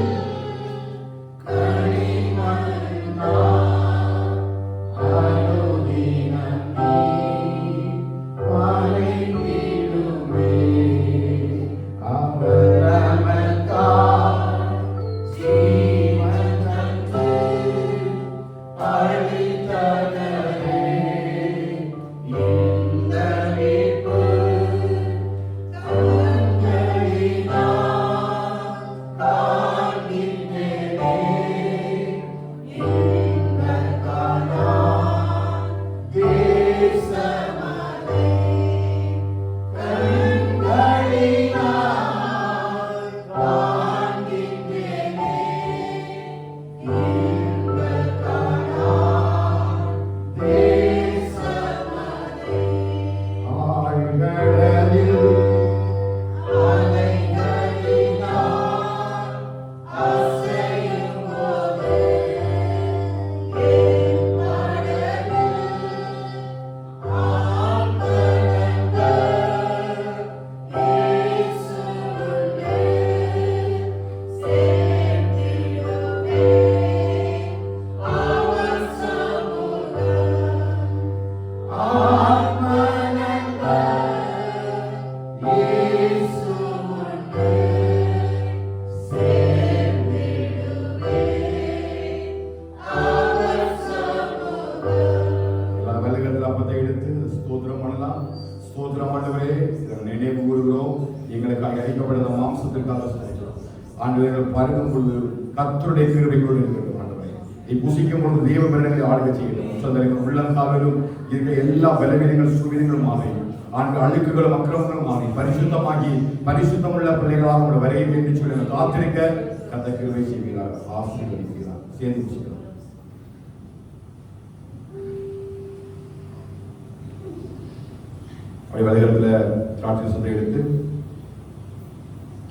A: கர்த்தருடைய கிருபையோடு இருக்கட்டும். ஆண்டவரே, நீ புசிக்கும் பொழுது தேவ பலன்களை ஆளுக செய்யட்டும். சொந்தங்களும் உள்ளங்காலிலும் இருக்கிற எல்லா பலவீனங்கள் சுவீனங்களும் மாறி அழுக்குகளும் அக்கிரமங்களும் மாறி பரிசுத்தமாகி பரிசுத்தமுள்ள பிள்ளைகளாக உங்களை வரைய வேண்டும் சொல்லி காத்திருக்க கர்த்தர் கிருபை செய்கிறார், ஆசீர்வதிக்கிறார். சேர்ந்து புசிக்கிறோம். அப்படி வலைகளத்தில் திராட்சை சந்தை எடுத்து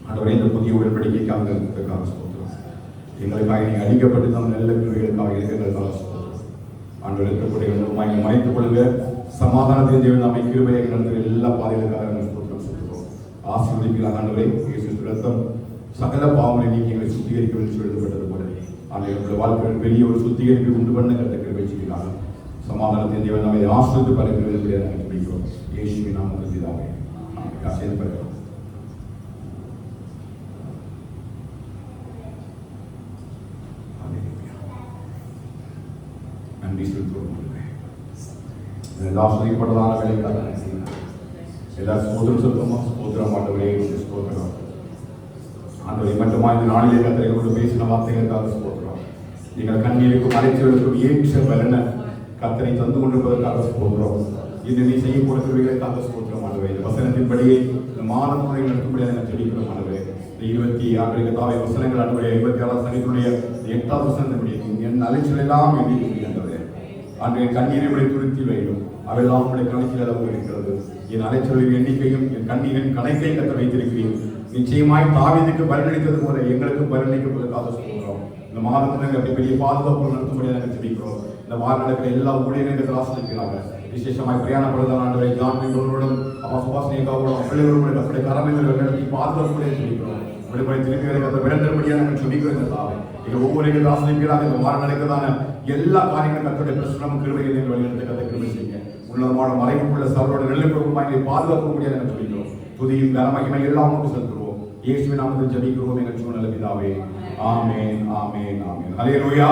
A: ஆண்டவரே இந்த புதிய உடன்படிக்கைக்காக எங்களுக்காக நீங்கள் அழிக்கப்பட்டு நம் நல்ல கிருபைகளுக்காக எங்களுக்காக ஆண்டவர் இருக்கக்கூடிய மறைத்துக் கொள்ளுங்க. சமாதானத்தின் தேவன் நம்மை கிருபையை நடந்த எல்லா பாதைகளுக்காக ஸ்தோத்திரம் சொல்கிறோம். ஆசீர்வதிக்கிறார். ஆண்டவரே, இயேசு ரத்தம் சகல பாவங்களை நீக்கி எங்களை சுத்திகரிக்க வேண்டும் சொல்லப்பட்டது போல ஆண்டவருடைய வாழ்க்கையில் பெரிய ஒரு சுத்திகரிப்பை உண்டு பண்ண கட்ட கிருபை செய்கிறார். சமாதானத்தின் தேவன் நம்மை ஆசிரியத்து பரப்பிடுவதை நாங்கள் பிடிக்கிறோம். இயேசுவின் நாமத்தில் பிதாவே ஆமென். பரப்போம். நன்றி செலுத்துவோம். ஆசிரியப்பட்டதான வேலைக்காக எல்லா ஸ்தோத்திரம் செலுத்தமா ஸ்தோத்திரம் ஆண்டவரே, ஸ்தோத்திரம் ஆண்டவரை மட்டுமா இந்த நாளிலே கர்த்தரோடு பேசின வார்த்தைகளுக்காக ஸ்தோத்திரம். நீங்கள் கண்ணீருக்கும் அலைச்சலுக்கும் ஏற்ற பலனை கர்த்தரை தந்து கொண்டிருப்பதற்காக ஸ்தோத்திரம். இது நீ செய்யக்கூடிய கிருபைகளுக்காக ஸ்தோத்திரம் ஆண்டவரே. இந்த வசனத்தின்படியே இந்த மாத முறையில் நடக்கும்படியாக நான் தெரிவிக்கிறோம் ஆண்டவரே. இந்த 26 தாவை வசனங்கள் ஆண்டவரே 56 சனிக்குடைய 8வது வசனத்தின்படி என் அலைச்சல் எல்லாம் எண்ணிக்கொண்டு ஆண்டவரே ஆண்டவரே கண்ணீரை விட துருத்தி வைடும் அவையெல்லாம் உடைய கணக்கில் அளவு இருக்கிறது. என் அலைச்சலின் எண்ணிக்கையும் என் கண்ணீரின் கணக்கை கற்று வைத்திருக்கிறேன். நிச்சயமாய் தாவீதுக்கு பலனளித்தது போல எங்களுக்கு பலனளிக்கப்படுவதற்காக சொல்கிறோம். இந்த மாதத்தில் அப்படி பெரிய பாதுகாப்பு நடத்தும்படியாக நாங்கள் தெரிவிக்கிறோம். இந்த வாரம் நடக்கிற எல்லா ஊழியர்கள் ஆசிரிக்கிறாங்க. விசேஷமாய் பிரயாணப்படுதல் ஆண்டவரை ஜான்களோடும் சுபாஷினிகாவோடும் பிள்ளைகளோட கற்படைய கரமைகள் நடத்தி பாதுகாப்புடைய தெரிவிக்கிறோம். விடுமுறை திருப்பிகளை அந்த விளந்தபடியாக நாங்கள் சொல்லிக்கிறோம். தாவே எங்கள் ஒவ்வொரு ஆசிரியர்களாக இந்த வாரம் நடக்கிறதான எல்லா காரியங்களும் கத்தோடைய பிரச்சனை கிருபையை நீங்கள் வழிநடத்த கதை கிருபை செய்யுங்க. உள்ளமான மறைவுக்குள்ள சவரோட நெல்லுக்குமாய் பாதுகாக்க முடியாது நாங்கள் சொல்லிக்கிறோம். துதியும் கனமகிமை எல்லாம் ஒன்று செலுத்துவோம். இயேசுவின் நாமத்தில் ஜெபிக்கிறோம் எங்கள் சூழ்நிலை பிதாவே. ஆமென், ஆமென், ஆமென். ஹல்லேலூயா,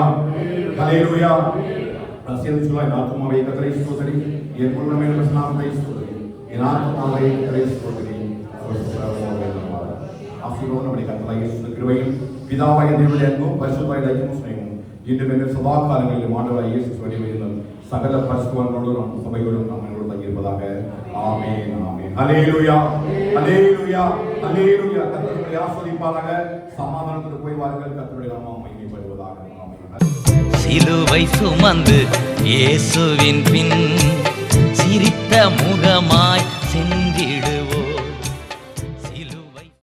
A: ஹல்லேலூயா. சேர்ந்து சொல்ல என் ஆத்மாவை கர்த்தரை ஸ்தோத்திரி, என் முழுமை நாமத்தை ஸ்தோத்திரி, என் ஆத்மாவை கர்த்தரை ஸ்தோத்திரி. ஆசீர்வாதம் நம்முடைய கர்த்தராகிய இயேசு கிருபையும் பிதாவாகிய தேவனுடைய அன்பும் பரிசுத்தாவின் ஐக்கியமும் ஸ்நேகமும் இன்றும் எங்கள் சதா காலங்களிலும் ஆண்டவராகிய இயேசு வழிவகையிலும் சகல பரிசுத்தவான்களோடு நம் சபையோடும் நம்மளோடு தங்கியிருப்பதாக. ஆமென் ஆமென். ஹல்லேலூயா ஹல்லேலூயா ஹல்லேலூயா. கர்த்தர் உங்களை ஆசீர்வதிப்பாராக. சமாதானத்தோடு போய் வாருங்கள். கர்த்தருடைய நாமம் மகிமைப்படுவதாக. ஆமென்.
C: சிலுவை சுமந்து இயேசுவின் பின் சிரித்த முகமாய் சென்றிடுவோம்.